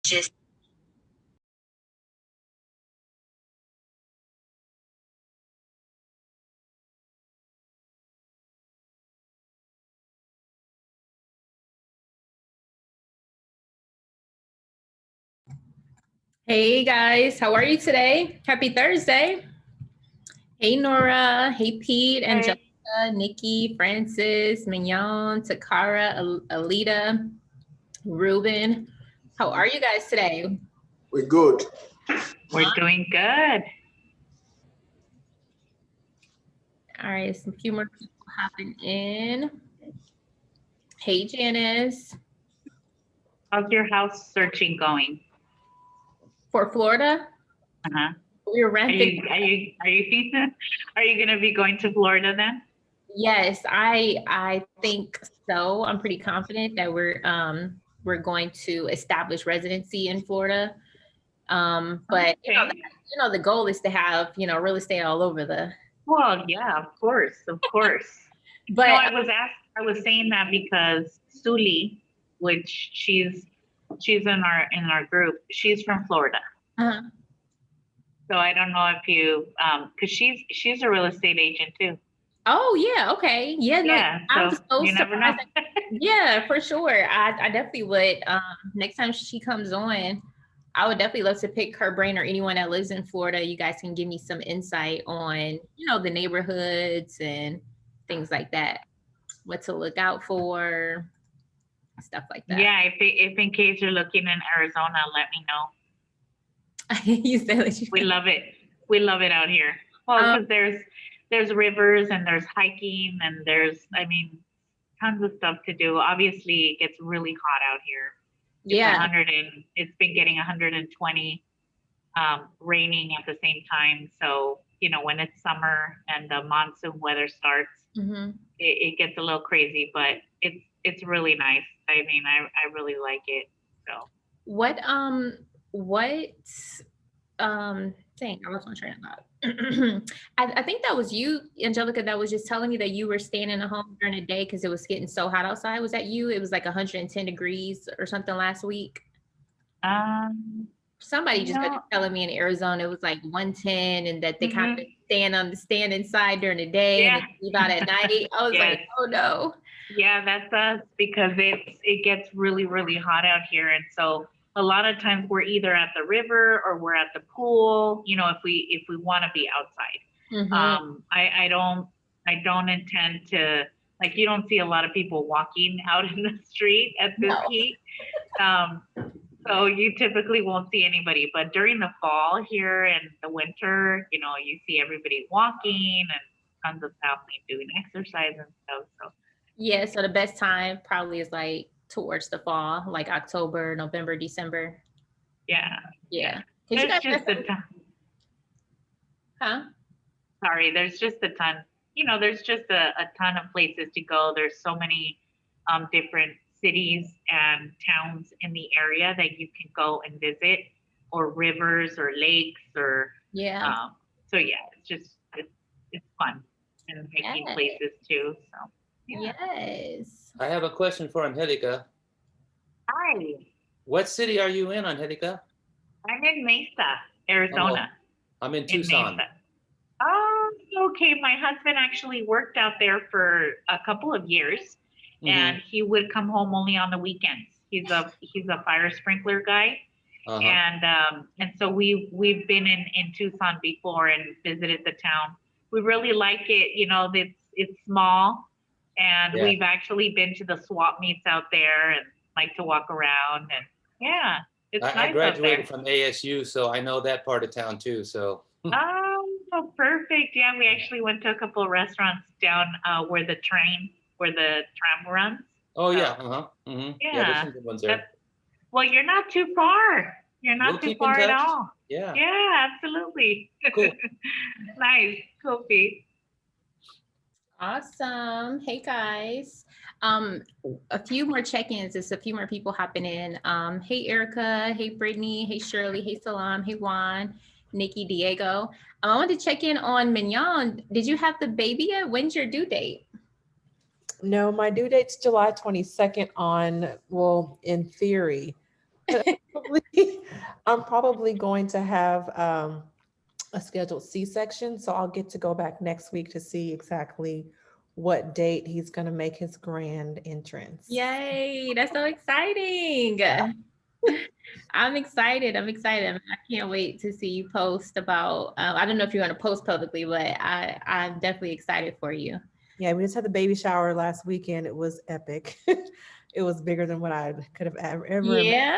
Just Hey guys, how are you today? Happy Thursday. Hey Nora, hey Pete, Angelica, Nikki, Francis, Mignon, Takara, Alita, Ruben. How are you guys today? We're good. We're doing good. All right, some few more people hopping in. Hey Janice. How's your house searching going? For Florida? Uh-huh. We're renting. Are you gonna be going to Florida then? Yes, I think so. I'm pretty confident that we're going to establish residency in Florida. But Okay. the goal is to have, real estate all over the. Well, yeah, of course. But No, I was saying that because Suli, which she's in our group, she's from Florida. uh So I don't know if you because she's a real estate agent too. Oh yeah, okay. Yeah, no, Yeah, I'm so so you never know. surprised. Yeah, for sure. I definitely would. Next time she comes on, I would definitely love to pick her brain or anyone that lives in Florida. You guys can give me some insight on, the neighborhoods and things like that. What to look out for, stuff like that. Yeah, if in case you're looking in Arizona, let me know. You said that We love it. We love it out here. Well, because there's rivers and there's hiking and there's, tons of stuff to do. Obviously, it gets really hot out here. Yeah. It's been getting 120, raining at the same time. So, when it's summer and the monsoon weather starts, it gets a little crazy, but it's really nice. I really like it. So Dang, I lost my train of thought. I think that was you, Angelica, that was just telling me that you were staying in a home during the day because it was getting so hot outside. Was that you? It was like 110 degrees or something last week. Somebody just got telling me in Arizona it was like 110 and that they kind of stand inside during the day and then leave out at night. I was like, oh no. Yeah, that's us because it gets really, really hot out here. And so a lot of times we're either at the river or we're at the pool, if we want to be outside. I don't intend to, like, you don't see a lot of people walking out in the street at this heat. So you typically won't see anybody, but during the fall here and the winter, you see everybody walking and tons of family doing exercise and stuff. So yeah, so the best time probably is like towards the fall, like October, November, December. Yeah. There's just a ton. Huh? Sorry, there's just a ton. There's just a ton of places to go. There's so many different cities and towns in the area that you can go and visit, or rivers or lakes or so yeah, it's fun and hiking places too. So yes. I have a question for Angelica. Hi. What city are you in, Angelica? I'm in Mesa, Arizona. I'm in Tucson. Oh, okay. My husband actually worked out there for a couple of years, and he would come home only on the weekends. He's a fire sprinkler guy, and so we've been in Tucson before and visited the town. We really like it. It's small, and we've actually been to the swap meets out there and like to walk around, and yeah, it's nice. I graduated from ASU, so I know that part of town too. So. Oh, perfect. Yeah, we actually went to a couple of restaurants down where the tram runs. Oh, so, yeah. Yeah, there's some good ones there. Well, you're not too far. You're not too far at all. Yeah. Yeah, absolutely. Cool. Nice. Cool, Pete. Awesome. Hey guys. A few more check-ins. There's a few more people hopping in. Hey Erica. Hey Brittany. Hey Shirley. Hey Salam. Hey Juan. Nikki, Diego. I wanted to check in on Mignon. Did you have the baby yet? When's your due date? No, my due date's July 22nd in theory. I'm probably going to have a scheduled C-section, so I'll get to go back next week to see exactly what date he's going to make his grand entrance. Yay, that's so exciting. I'm excited. I can't wait to see you post about, I don't know if you're going to post publicly, but I'm definitely excited for you. Yeah, we just had the baby shower last weekend. It was epic. It was bigger than what I could have ever Yeah.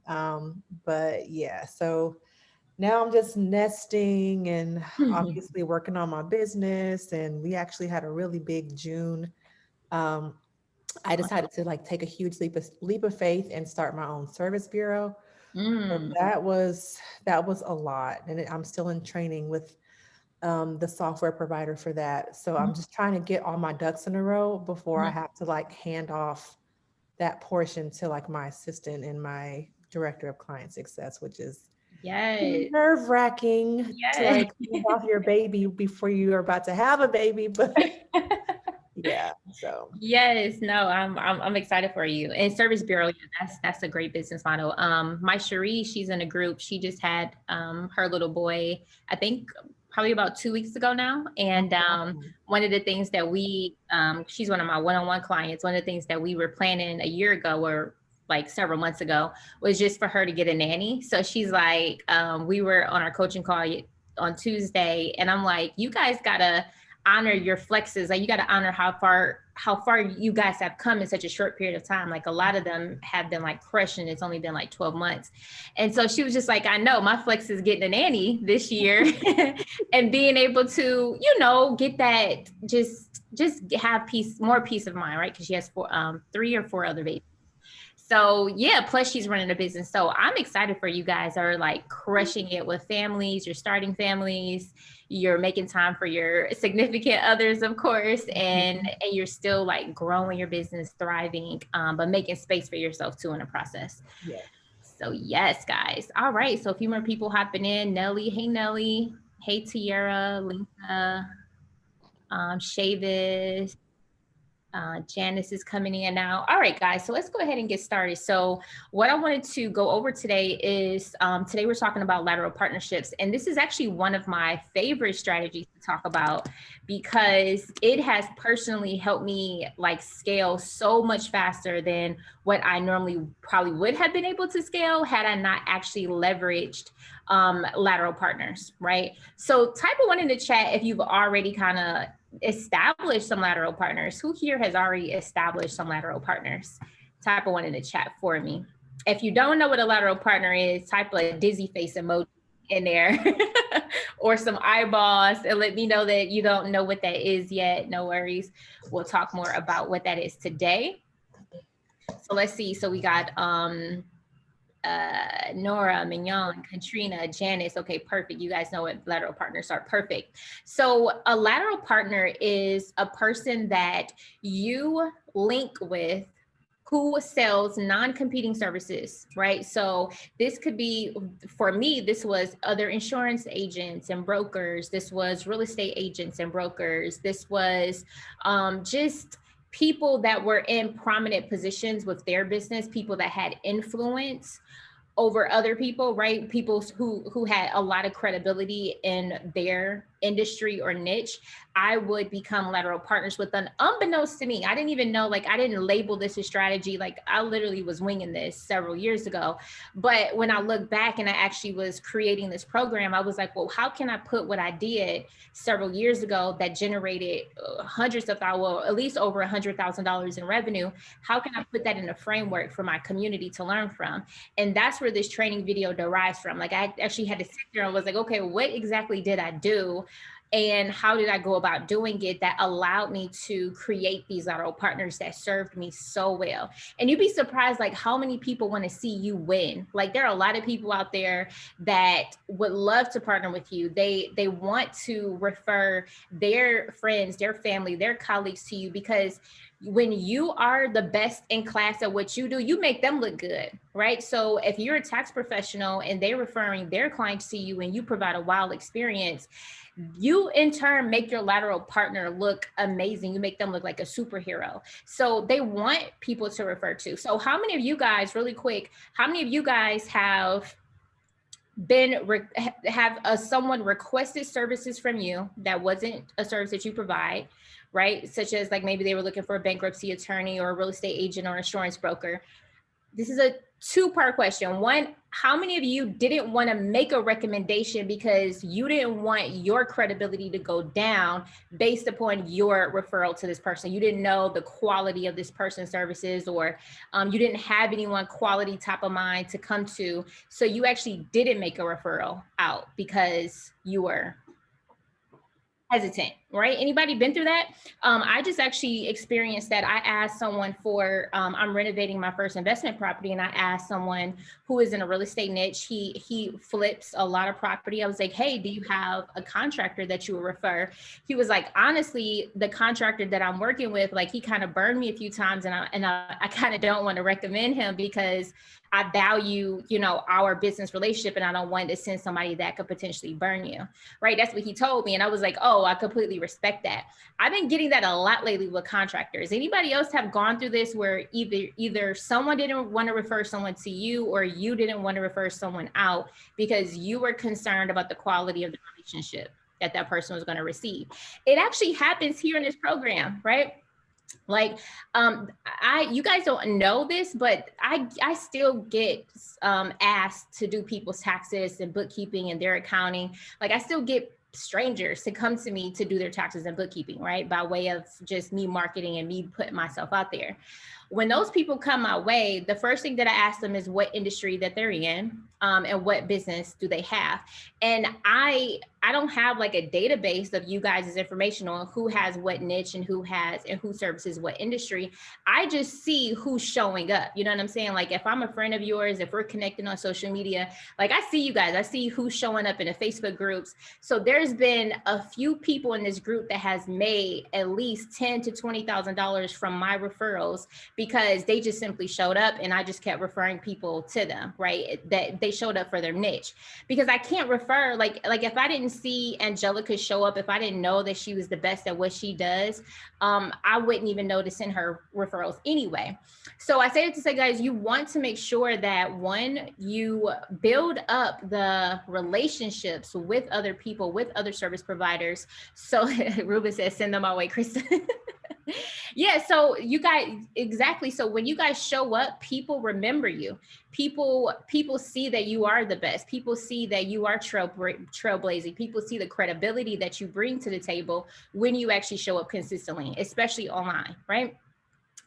imagined. But yeah, so now I'm just nesting and obviously working on my business. And we actually had a really big June. I decided to like take a huge leap of faith and start my own service bureau. So that was a lot, and I'm still in training with the software provider for that. So I'm just trying to get all my ducks in a row before I have to like hand off that portion to like my assistant and my director of client success, which is nerve-wracking to like hand off your baby before you are about to have a baby, but yeah. So yes, no, I'm excited for you. And service bureau, that's a great business model. My Cherie, she's in a group. She just had her little boy, I think probably about 2 weeks ago now. And one of the things that she's one of my one-on-one clients. One of the things that we were planning a year ago or like several months ago was just for her to get a nanny. So she's like, we were on our coaching call on Tuesday, and I'm like, you guys gotta honor your flexes. Like you got to honor how far you guys have come in such a short period of time. Like a lot of them have been like crushing. It's only been like 12 months. And so she was just like, I know my flex is getting a nanny this year and being able to, get that, just have more peace of mind, right? Because she has 3 or 4 other babies. So yeah, plus she's running a business. So I'm excited for you guys are like crushing it with families, you're starting families, you're making time for your significant others, of course, and you're still like growing your business, thriving, but making space for yourself too in the process. Yeah. So yes, guys. All right. So a few more people hopping in. Nelly. Hey, Nelly. Hey, Tiara, Linka, Shavis. Janice is coming in now. All right, guys, so let's go ahead and get started. So what I wanted to go over today is, today we're talking about lateral partnerships. And this is actually one of my favorite strategies to talk about because it has personally helped me like scale so much faster than what I normally probably would have been able to scale had I not actually leveraged lateral partners, right? So type a 1 in the chat if you've already kind of established some lateral partners. Who here has already established some lateral partners? Type a 1 in the chat for me. If you don't know what a lateral partner is, type a dizzy face emoji in there or some eyeballs and let me know that you don't know what that is yet. No worries. We'll talk more about what that is today. So let's see. So we got Nora, Mignon, Katrina, Janice. Okay, perfect. You guys know what lateral partners are. Perfect. So a lateral partner is a person that you link with who sells non-competing services, right? So this could be, for me, this was other insurance agents and brokers. This was real estate agents and brokers. This was just people that were in prominent positions with their business, people that had influence over other people, right? People who had a lot of credibility in their industry or niche. I would become lateral partners with them, unbeknownst to me. I didn't even know, like, I didn't label this a strategy. Like, I literally was winging this several years ago. But when I look back and I actually was creating this program, I was like, well, how can I put what I did several years ago that generated hundreds of thousands, well, at least over $100,000 in revenue? How can I put that in a framework for my community to learn from? And that's where this training video derives from. Like, I actually had to sit there and was like, okay, what exactly did I do? And how did I go about doing it that allowed me to create these lateral partners that served me so well? And you'd be surprised, like, how many people want to see you win. Like, there are a lot of people out there that would love to partner with you. They want to refer their friends, their family, their colleagues to you, because when you are the best in class at what you do, you make them look good, right? So if you're a tax professional and they're referring their clients to you and you provide a wild experience, you in turn make your lateral partner look amazing. You make them look like a superhero. So they want people to refer to. So how many of you guys, really quick, how many of you guys have someone requested services from you that wasn't a service that you provide, right? Such as like maybe they were looking for a bankruptcy attorney or a real estate agent or insurance broker. This is a two-part question. One, how many of you didn't want to make a recommendation because you didn't want your credibility to go down based upon your referral to this person? You didn't know the quality of this person's services, or you didn't have anyone quality top of mind to come to. So you actually didn't make a referral out because you were hesitant, right? Anybody been through that? I just actually experienced that. I asked someone for, I'm renovating my first investment property, and I asked someone who is in a real estate niche. He flips a lot of property. I was like, hey, do you have a contractor that you would refer? He was like, honestly, the contractor that I'm working with, like, he kind of burned me a few times, and I kind of don't want to recommend him because I value, our business relationship, and I don't want to send somebody that could potentially burn you, right? That's what he told me. And I was like, oh, I completely respect that. I've been getting that a lot lately with contractors. Anybody else have gone through this where either someone didn't want to refer someone to you, or you didn't want to refer someone out because you were concerned about the quality of the relationship that person was going to receive? It actually happens here in this program, right? Like, you guys don't know this, but I still get asked to do people's taxes and bookkeeping and their accounting. Like, I still get strangers to come to me to do their taxes and bookkeeping, right? By way of just me marketing and me putting myself out there. When those people come my way, the first thing that I ask them is what industry that they're in, and what business do they have. And I don't have like a database of you guys' information on who has what niche and who services what industry. I just see who's showing up. You know what I'm saying? Like, if I'm a friend of yours, if we're connecting on social media, like, I see you guys, I see who's showing up in the Facebook groups. So there's been a few people in this group that has made at least $10,000 to $20,000 from my referrals, because they just simply showed up and I just kept referring people to them, right? That they showed up for their niche. Because I can't refer, like if I didn't see Angelica show up, if I didn't know that she was the best at what she does, I wouldn't even know to send her referrals anyway. So I say it to say, guys, you want to make sure that, one, you build up the relationships with other people, with other service providers. So Ruben says, send them my way, Krista. Yeah, so you guys, exactly. So when you guys show up, people remember you. People see that you are the best. People see that you are trailblazing. People see the credibility that you bring to the table when you actually show up consistently, especially online, right?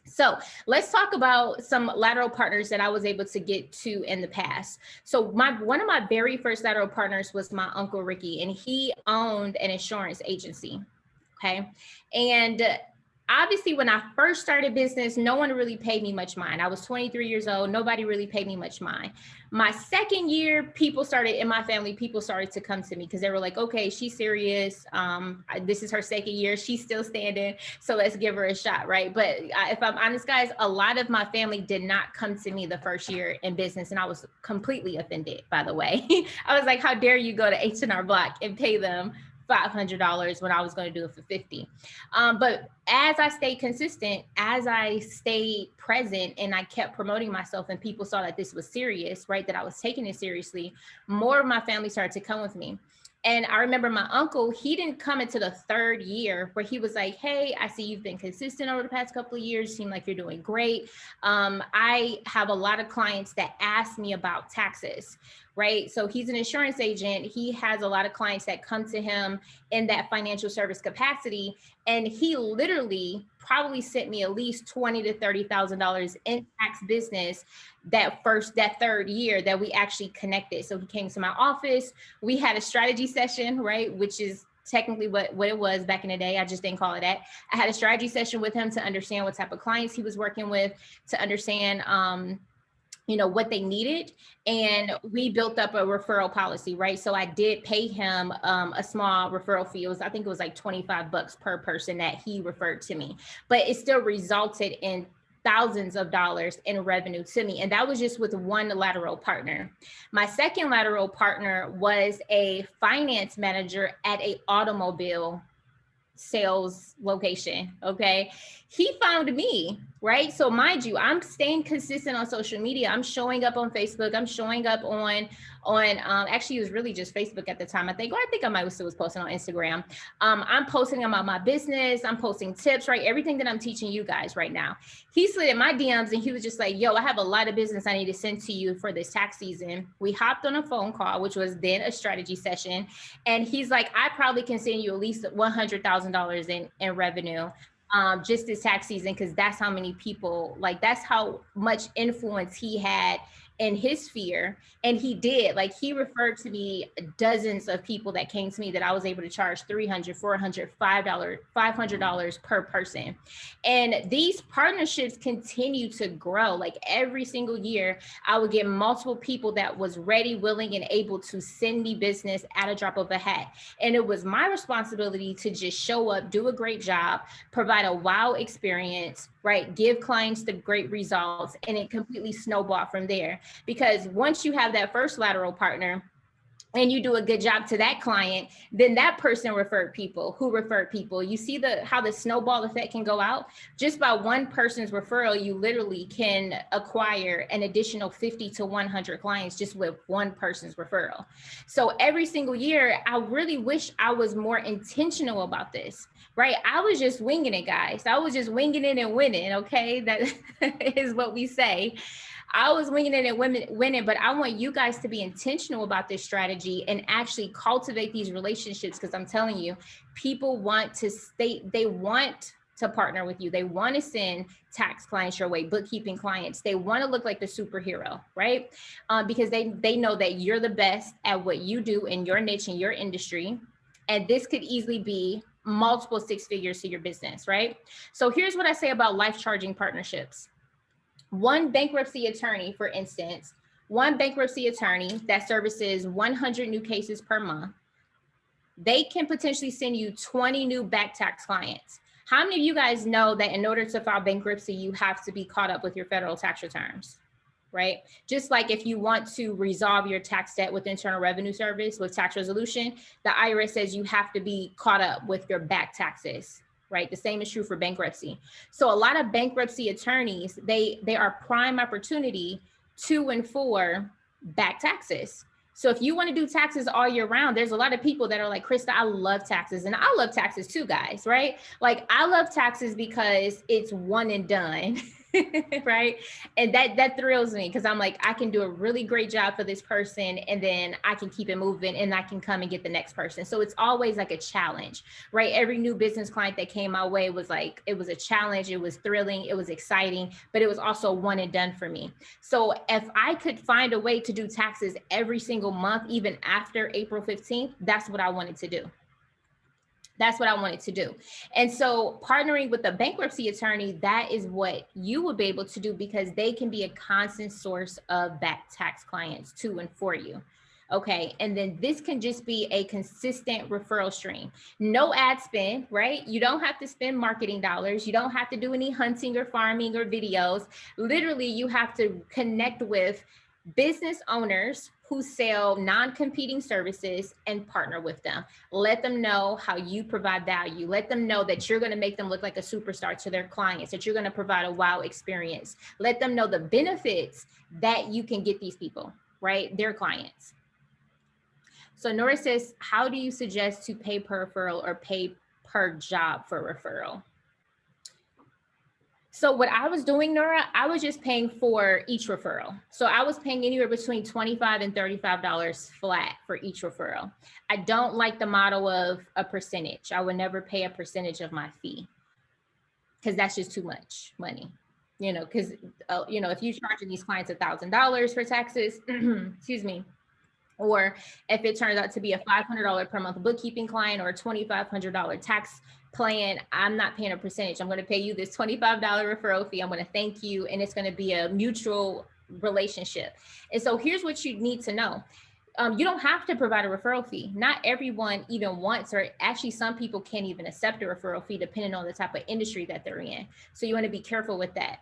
So let's talk about some lateral partners that I was able to get to in the past. So one of my very first lateral partners was my Uncle Ricky, and he owned an insurance agency. Okay. And obviously, when I first started business, no one really paid me much mind. I was 23 years old. Nobody really paid me much mind. My second year, people started to come to me because they were like, okay, she's serious. This is her second year. She's still standing. So let's give her a shot, right? But if I'm honest, guys, a lot of my family did not come to me the first year in business. And I was completely offended, by the way. I was like, how dare you go to H&R Block and pay them $500 when I was going to do it for $50. But as I stayed consistent, as I stayed present, and I kept promoting myself, and people saw that this was serious, right? That I was taking it seriously, more of my family started to come with me. And I remember my uncle, he didn't come into the third year where he was like, hey, I see you've been consistent over the past couple of years. Seem like you're doing great. I have a lot of clients that ask me about taxes, right? So he's an insurance agent. He has a lot of clients that come to him in that financial service capacity. And he literally probably sent me at least $20,000 to $30,000 in tax business that third year that we actually connected. So he came to my office. We had a strategy session, right? Which is technically what it was back in the day. I just didn't call it that. I had a strategy session with him to understand what type of clients he was working with, to understand, what they needed. And we built up a referral policy, right? So I did pay him a small referral fee. I think it was like $25 per person that he referred to me, but it still resulted in thousands of dollars in revenue to me. And that was just with one lateral partner. My second lateral partner was a finance manager at a automobile sales location. Okay. He found me, right? So mind you, I'm staying consistent on social media. I'm showing up on Facebook. I'm showing up on actually it was really just Facebook at the time, I think, or I think I might still was posting on Instagram. I'm posting about my business. I'm posting tips, right? Everything that I'm teaching you guys right now. He slid in my DMs and he was just like, yo, I have a lot of business I need to send to you for this tax season. We hopped on a phone call, which was then a strategy session. And he's like, I probably can send you at least $100,000 in revenue just this tax season, because that's how many people, like that's how much influence he had in his sphere. And he did, like he referred to me dozens of people that came to me that I was able to charge $300, $400, $500 per person. And these partnerships continue to grow. Like every single year, I would get multiple people that was ready, willing, and able to send me business at a drop of a hat. And it was my responsibility to just show up, do a great job, provide a wow experience, right? Give clients the great results, and it completely snowballed from there. Because once you have that first lateral partner and you do a good job to that client, then that person referred people who referred people. You see how the snowball effect can go out. Just by one person's referral, you literally can acquire an additional 50 to 100 clients just with one person's referral. So every single year, I really wish I was more intentional about this, right? I was just winging it, guys. I was just winging it and winning, okay? That is what we say. I was winging it and winning, but I want you guys to be intentional about this strategy and actually cultivate these relationships, because I'm telling you, people want to they want to partner with you. They want to send tax clients your way, bookkeeping clients. They want to look like the superhero, right? Because they know that you're the best at what you do in your niche, in your industry. And this could easily be multiple six figures to your business, right? So here's what I say about life charging partnerships. One bankruptcy attorney, for instance, one bankruptcy attorney that services 100 new cases per month, they can potentially send you 20 new back tax clients. How many of you guys know that in order to file bankruptcy, you have to be caught up with your federal tax returns, right? Just like if you want to resolve your tax debt with Internal Revenue Service, with tax resolution, the IRS says you have to be caught up with your back taxes. Right? The same is true for bankruptcy. So a lot of bankruptcy attorneys, they are prime opportunity to and for back taxes. So if you want to do taxes all year round, there's a lot of people that are like, Krista, I love taxes. And I love taxes too, guys, right? Like I love taxes because it's one and done. Right? And that thrills me, because I'm like, I can do a really great job for this person, and then I can keep it moving and I can come and get the next person. So it's always like a challenge, right? Every new business client that came my way was like, it was a challenge. It was thrilling. It was exciting, but it was also one and done for me. So if I could find a way to do taxes every single month, even after April 15th, that's what I wanted to do. That's what I wanted to do. And so partnering with a bankruptcy attorney, that is what you would be able to do, because they can be a constant source of back tax clients to and for you. Okay. And then this can just be a consistent referral stream. No ad spend, right? You don't have to spend marketing dollars. You don't have to do any hunting or farming or videos. Literally, you have to connect with business owners who sell non-competing services and partner with them. Let them know how you provide value. Let them know that you're going to make them look like a superstar to their clients, that you're going to provide a wow experience. Let them know the benefits that you can get these people, right? Their clients. So Nora says, how do you suggest to pay per referral or pay per job for referral? So what I was doing, Nora, I was just paying for each referral. So I was paying anywhere between $25 and $35 flat for each referral. I don't like the model of a percentage. I would never pay a percentage of my fee, because that's just too much money, you know, because, you know, if you're charging these clients $1,000 for taxes, excuse me, or if it turns out to be a $500 per month bookkeeping client or a $2,500 tax plan, I'm not paying a percentage. I'm going to pay you this $25 referral fee. I'm going to thank you. And it's going to be a mutual relationship. And so here's what you need to know. You don't have to provide a referral fee. Not everyone even wants, or actually some people can't even accept a referral fee depending on the type of industry that they're in. So you want to be careful with that.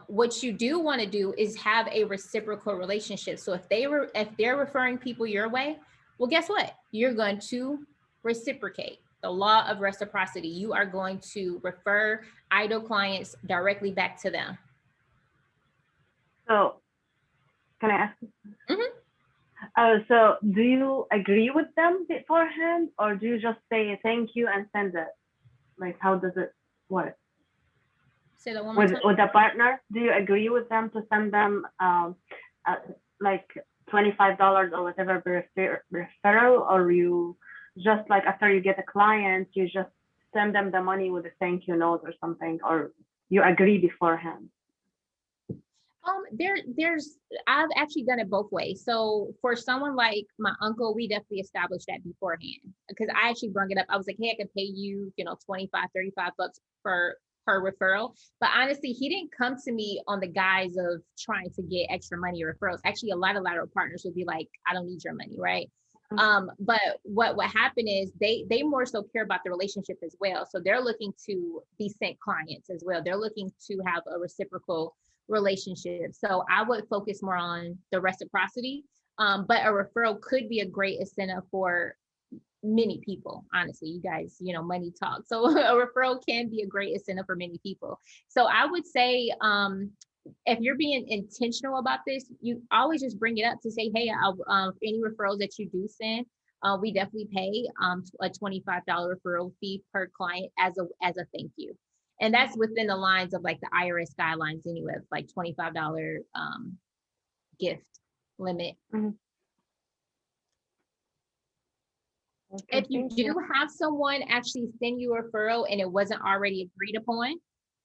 What you do want to do is have a reciprocal relationship. So if they're referring people your way, well, guess what? You're going to reciprocate. The law of reciprocity. You are going to refer idle clients directly back to them. So, can I ask? Mhm. So, do you agree with them beforehand, or do you just say thank you and send it? Like, how does it work? Say that one more time. With a partner, do you agree with them to send them like $25 or whatever referral, or you just like after you get a client, you just send them the money with a thank you note or something, or you agree beforehand? I've actually done it both ways. So for someone like my uncle, we definitely established that beforehand, because I actually brought it up. I was like, hey, I can pay you, 25, 35 bucks per referral. But honestly, he didn't come to me on the guise of trying to get extra money or referrals. Actually, a lot of lateral partners would be like, I don't need your money, right? But what happened is they more so care about the relationship as well. So they're looking to be sent clients as well. They're looking to have a reciprocal relationship. So I would focus more on the reciprocity. But a referral could be a great incentive for many people. Honestly, you guys, money talk. So a referral can be a great incentive for many people. So I would say, if you're being intentional about this, you always just bring it up to say, hey, any referrals that you do send, we definitely pay a $25 referral fee per client as a thank you. And that's within the lines of like the IRS guidelines anyway, like $25 gift limit. Mm-hmm. If you do have someone actually send you a referral and it wasn't already agreed upon,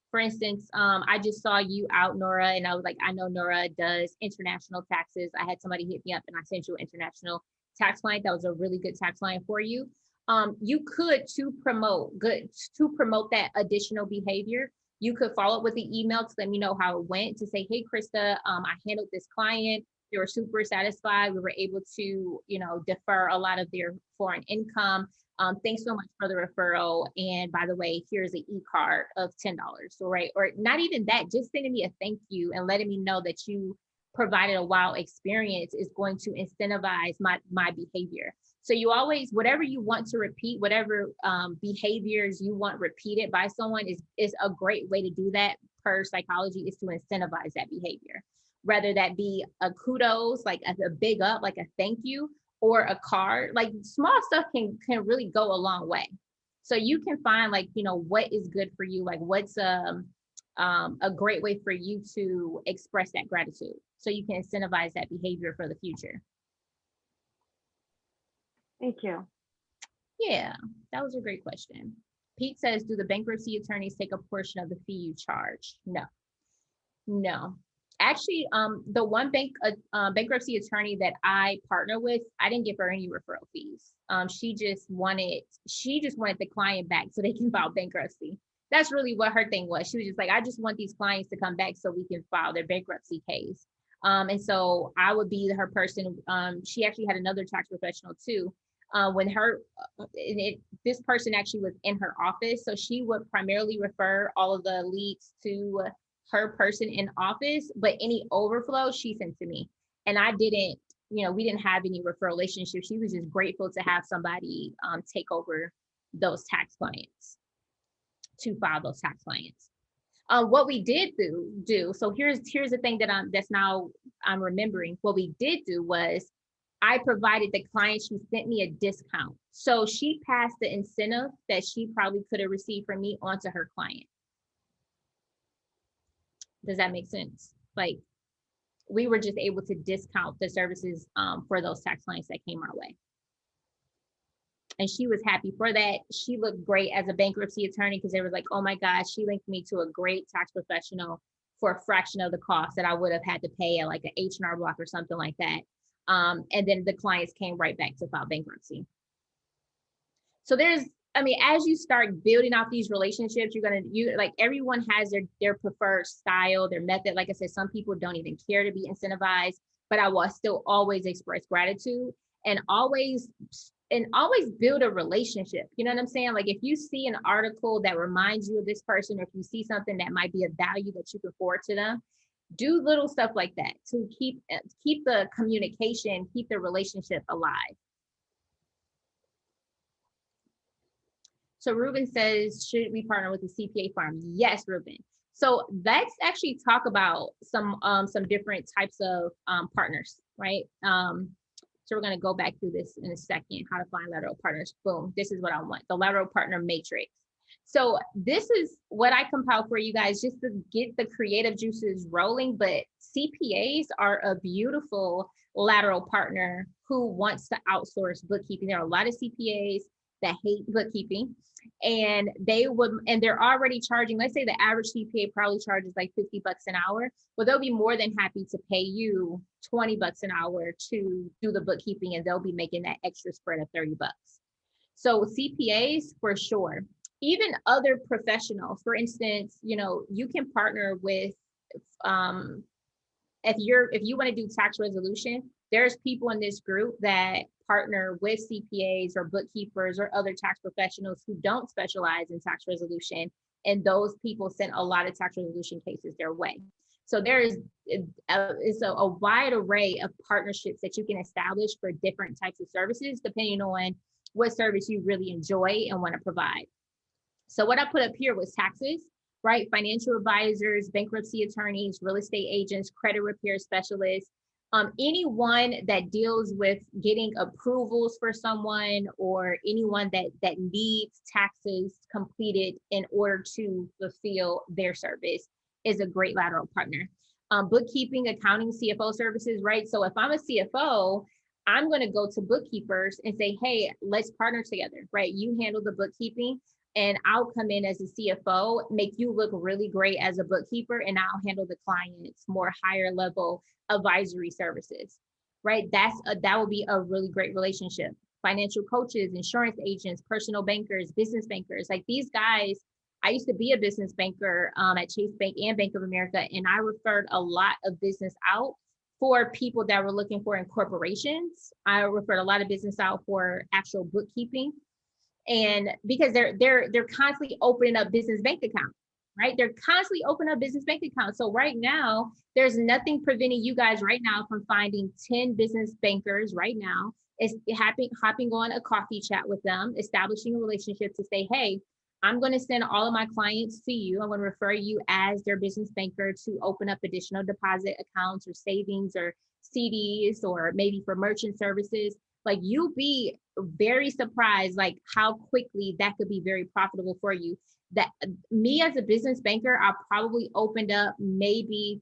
for instance, I just saw you out, Nora, and I was like, I know Nora does international taxes. I had somebody hit me up and I sent you an international tax client. That was a really good tax client for you. You could, to promote that additional behavior, you could follow up with the email to let me know how it went, to say, hey, Krista, I handled this client. They were super satisfied. We were able to, defer a lot of their foreign income. Thanks so much for the referral. And by the way, here's an e-card of $10, right? Or not even that, just sending me a thank you and letting me know that you provided a wow experience is going to incentivize my behavior. So you always, whatever you want to repeat, whatever behaviors you want repeated by someone is a great way to do that per psychology, is to incentivize that behavior. Whether that be a kudos, like a big up, like a thank you, or a card, like small stuff can really go a long way. So you can find like, what is good for you, like what's a great way for you to express that gratitude. So you can incentivize that behavior for the future. Thank you. Yeah, that was a great question. Pete says, do the bankruptcy attorneys take a portion of the fee you charge? No. Actually, the one bankruptcy attorney that I partner with, I didn't give her any referral fees. She just wanted the client back so they can file bankruptcy. That's really what her thing was. She was just like, I just want these clients to come back so we can file their bankruptcy case. And so I would be her person. She actually had another tax professional too. This person actually was in her office, so she would primarily refer all of the leads to her person in office, but any overflow she sent to me. And I didn't, we didn't have any referral relationship. She was just grateful to have somebody take over those tax clients, to file those tax clients. What we did do, so here's the thing that I'm remembering. What we did do was I provided the client, she sent me a discount. So she passed the incentive that she probably could have received from me onto her client. Does that make sense? Like, we were just able to discount the services for those tax clients that came our way. And she was happy for that. She looked great as a bankruptcy attorney because they were like, oh my gosh, she linked me to a great tax professional for a fraction of the cost that I would have had to pay at like an H&R Block or something like that. And then the clients came right back to file bankruptcy. So as you start building out these relationships, everyone has their preferred style, their method. Like I said, some people don't even care to be incentivized, but I will still always express gratitude. and always build a relationship. You know what I'm saying? Like if you see an article that reminds you of this person, or if you see something that might be of value that you can forward to them, do little stuff like that to keep the communication, keep the relationship alive. So Ruben says, should we partner with a CPA firm? Yes, Ruben. So let's actually talk about some different types of partners, right? So we're going to go back through this in a second, how to find lateral partners. Boom, this is what I want, the lateral partner matrix. So this is what I compiled for you guys just to get the creative juices rolling, but CPAs are a beautiful lateral partner who wants to outsource bookkeeping. There are a lot of CPAs that hate bookkeeping, and they're already charging, let's say the average CPA probably charges like $50 an hour. Well, they'll be more than happy to pay you $20 an hour to do the bookkeeping, and they'll be making that extra spread of $30. So CPAs for sure. Even other professionals, for instance, you can partner with, if you want to do tax resolution, there's people in this group that partner with CPAs or bookkeepers or other tax professionals who don't specialize in tax resolution. And those people send a lot of tax resolution cases their way. So there is a wide array of partnerships that you can establish for different types of services, depending on what service you really enjoy and want to provide. So what I put up here was taxes, right? Financial advisors, bankruptcy attorneys, real estate agents, credit repair specialists, anyone that deals with getting approvals for someone, or anyone that needs taxes completed in order to fulfill their service is a great lateral partner. Bookkeeping, accounting, CFO services, right? So if I'm a CFO, I'm going to go to bookkeepers and say, hey, let's partner together, right? You handle the bookkeeping, and I'll come in as a CFO, make you look really great as a bookkeeper, and I'll handle the client's more higher level advisory services, right? That will be a really great relationship. Financial coaches, insurance agents, personal bankers, business bankers, like these guys. I used to be a business banker at Chase Bank and Bank of America, and I referred a lot of business out for people that were looking for in corporations. I referred a lot of business out for actual bookkeeping. And because they're constantly opening up business bank accounts, right? They're constantly opening up business bank accounts. So right now, there's nothing preventing you guys right now from finding 10 business bankers right now. It's hopping on a coffee chat with them, establishing a relationship to say, hey, I'm going to send all of my clients to you. I'm going to refer you as their business banker to open up additional deposit accounts or savings or CDs, or maybe for merchant services. Like, you'll be very surprised, like how quickly that could be very profitable for you. That me as a business banker, I probably opened up maybe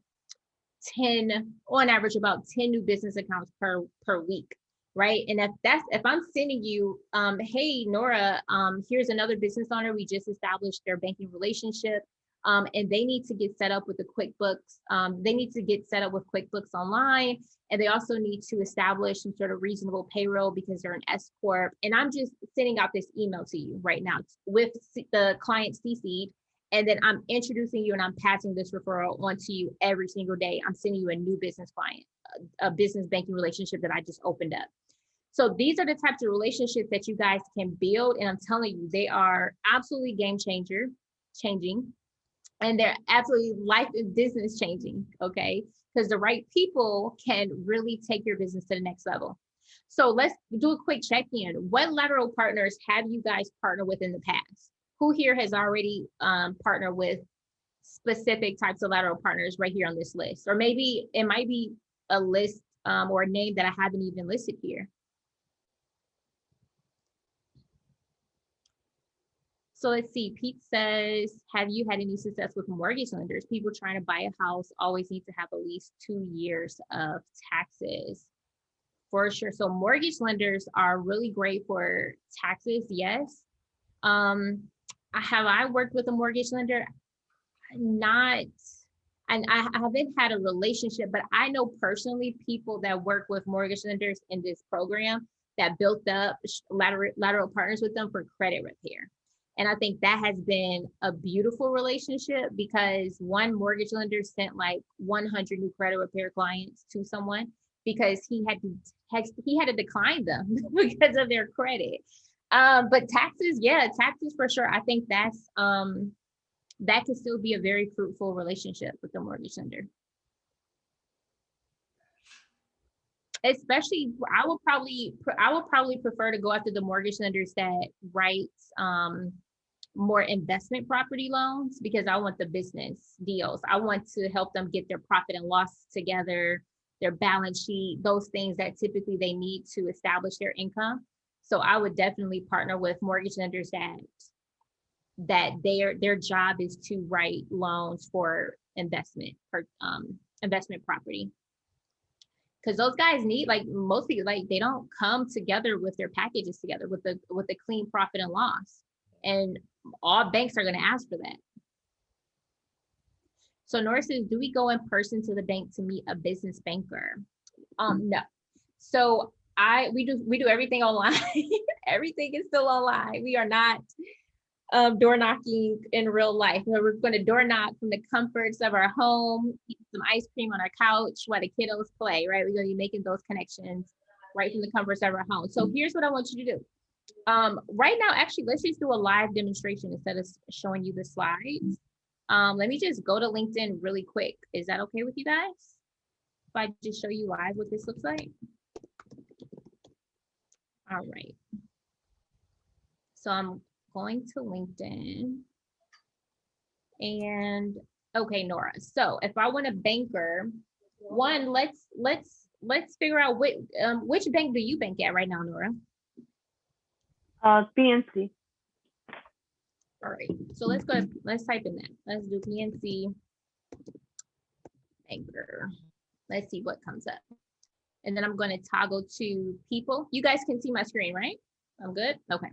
10, on average, about 10 new business accounts per week, right? And if I'm sending you, hey, Nora, here's another business owner, we just established their banking relationship. And they need to get set up with the QuickBooks. They need to get set up with QuickBooks Online. And they also need to establish some sort of reasonable payroll because they're an S Corp. And I'm just sending out this email to you right now with the client CC'd. And then I'm introducing you and I'm passing this referral on to you every single day. I'm sending you a new business client, a business banking relationship that I just opened up. So these are the types of relationships that you guys can build. And I'm telling you, they are absolutely changing. And they're absolutely life and business changing, okay? Because the right people can really take your business to the next level. So let's do a quick check-in. What lateral partners have you guys partnered with in the past? Who here has already partnered with specific types of lateral partners right here on this list? Or maybe it might be a list or a name that I haven't even listed here. So let's see, Pete says, have you had any success with mortgage lenders? People trying to buy a house always need to have at least 2 years of taxes. For sure. So mortgage lenders are really great for taxes, yes. Have I worked with a mortgage lender? Not, and I haven't had a relationship, but I know personally people that work with mortgage lenders in this program that built up lateral partners with them for credit repair. And I think that has been a beautiful relationship because one mortgage lender sent like 100 new credit repair clients to someone. because he had to decline them because of their credit. But taxes, yeah, taxes for sure. I think that's that could still be a very fruitful relationship with the mortgage lender. Especially, I would probably prefer to go after the mortgage lenders that writes more investment property loans, because I want the business deals. I want to help them get their profit and loss together, their balance sheet, those things that typically they need to establish their income. So I would definitely partner with mortgage lenders that their job is to write loans for investment property. Because those guys need, like, mostly, like, they don't come together with their packages together with the clean profit and loss, and all banks are going to ask for that. So Nora says, do we go in person to the bank to meet a business banker? No. So we do everything online. Everything is still online. We are not door knocking in real life. We're going to door knock from the comforts of our home, eat some ice cream on our couch while the kiddos play, right? We're going to be making those connections right from the comforts of our home. So here's what I want you to do. Right now, actually, let's just do a live demonstration instead of showing you the slides. Let me just go to LinkedIn really quick. Is that okay with you guys? If I just show you live what this looks like? All right. So I'm going to LinkedIn, and okay, Nora. So if I want a banker, one, let's figure out which bank do you bank at right now, Nora? PNC. All right. So let's type in that. Let's do PNC banker. Let's see what comes up. And then I'm going to toggle to people. You guys can see my screen, right? I'm good? Okay.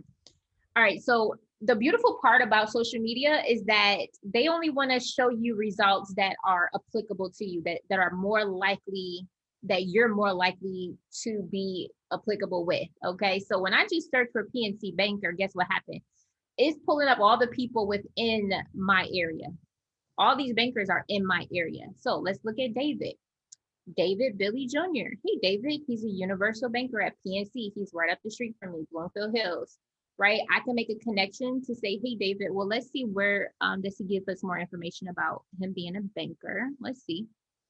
All right, so the beautiful part about social media is that they only want to show you results that are applicable to you, that are more likely, that you're more likely to be applicable with, okay? So when I just search for PNC banker, guess what happened? It's pulling up all the people within my area. All these bankers are in my area. So let's look at David. David Billy Jr. Hey, David, he's a universal banker at PNC. He's right up the street from me, Bloomfield Hills. Right, I can make a connection to say, hey, David, well, let's see where does he give us more information about him being a banker. Let's see,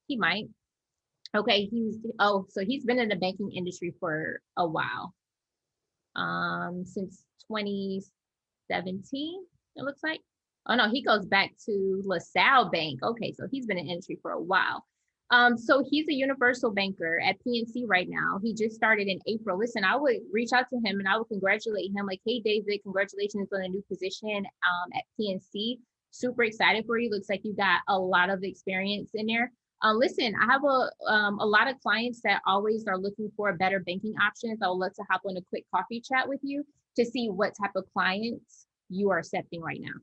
he might. Okay, so he's been in the banking industry for a while, since 2017, it looks like. Oh no, he goes back to LaSalle Bank. Okay, so he's been in the industry for a while. So he's a universal banker at PNC right now. He just started in April. Listen, I would reach out to him and I would congratulate him, like, hey, David, congratulations on a new position at PNC. Super excited for you. Looks like you got a lot of experience in there. Listen, I have a lot of clients that always are looking for better banking options. I would love to hop on a quick coffee chat with you to see what type of clients you are accepting right now.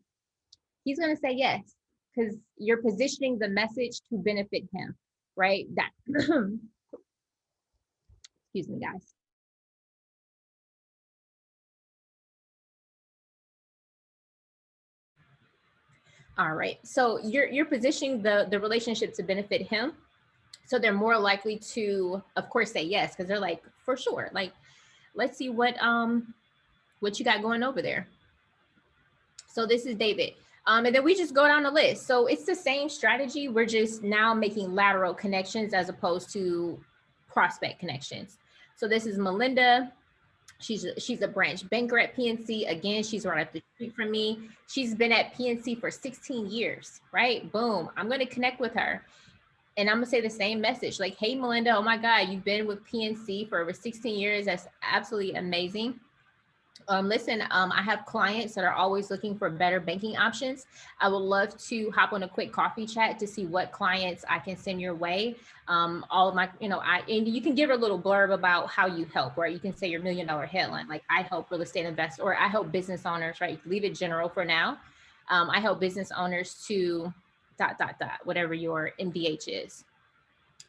He's going to say yes, because you're positioning the message to benefit him. Right? That excuse me, guys. All right. So you're positioning the relationship to benefit him. So they're more likely to, of course, say yes, because they're like, for sure. Like, let's see what you got going over there. So this is David. And then we just go down the list. So it's the same strategy. We're just now making lateral connections as opposed to prospect connections. So this is Melinda. She's a branch banker at PNC. Again, she's right up the street from me. She's been at PNC for 16 years, right? Boom. I'm going to connect with her. And I'm going to say the same message. Like, hey, Melinda, oh my God, you've been with PNC for over 16 years. That's absolutely amazing. Listen, I have clients that are always looking for better banking options. I would love to hop on a quick coffee chat to see what clients I can send your way. All of my, and you can give her a little blurb about how you help, right? You can say your $1 million headline, like I help real estate investors, or I help business owners, right? Leave it general for now. I help business owners to ... whatever your MDH is.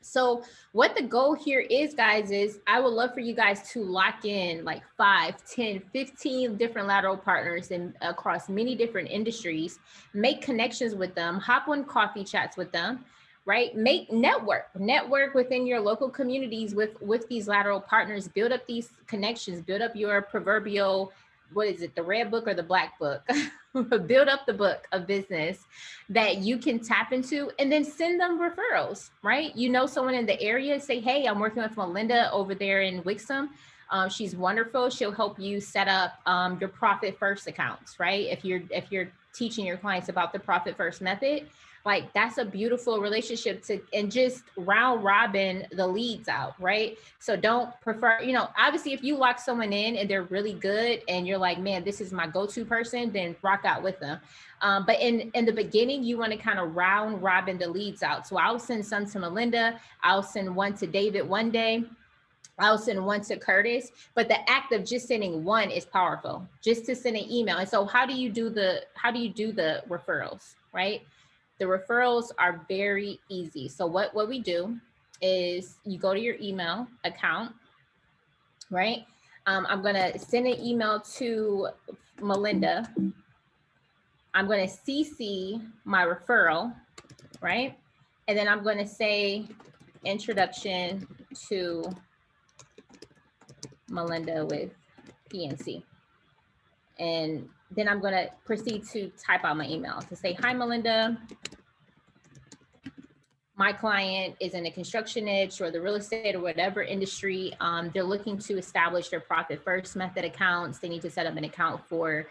So what the goal here is, guys, is I would love for you guys to lock in like 5, 10, 15 different lateral partners and across many different industries, make connections with them, hop on coffee chats with them, right? Make network within your local communities with these lateral partners, build up these connections, build up your proverbial, what is it, the red book or the black book? Build up the book of business that you can tap into, and then send them referrals, right? You know, someone in the area, say, hey, I'm working with Melinda over there in Wixom. She's wonderful. She'll help you set up your profit first accounts, right? If you're teaching your clients about the profit first method, like that's a beautiful relationship to, and just round robin the leads out, right? So don't prefer, you know, obviously if you lock someone in and they're really good and you're like, man, this is my go-to person, then rock out with them. But in the beginning, you want to kind of round robin the leads out. So I'll send some to Melinda. I'll send one to David one day. I'll send one to Curtis, but the act of just sending one is powerful, just to send an email. And so how do you do the referrals, right? The referrals are very easy. So what we do is you go to your email account, right? I'm gonna send an email to Melinda. I'm gonna CC my referral, right? And then I'm gonna say introduction to Melinda with PNC. And then I'm gonna proceed to type out my email to say, hi, Melinda. My client is in the construction niche or the real estate or whatever industry. They're looking to establish their profit first method accounts. They need to set up an account for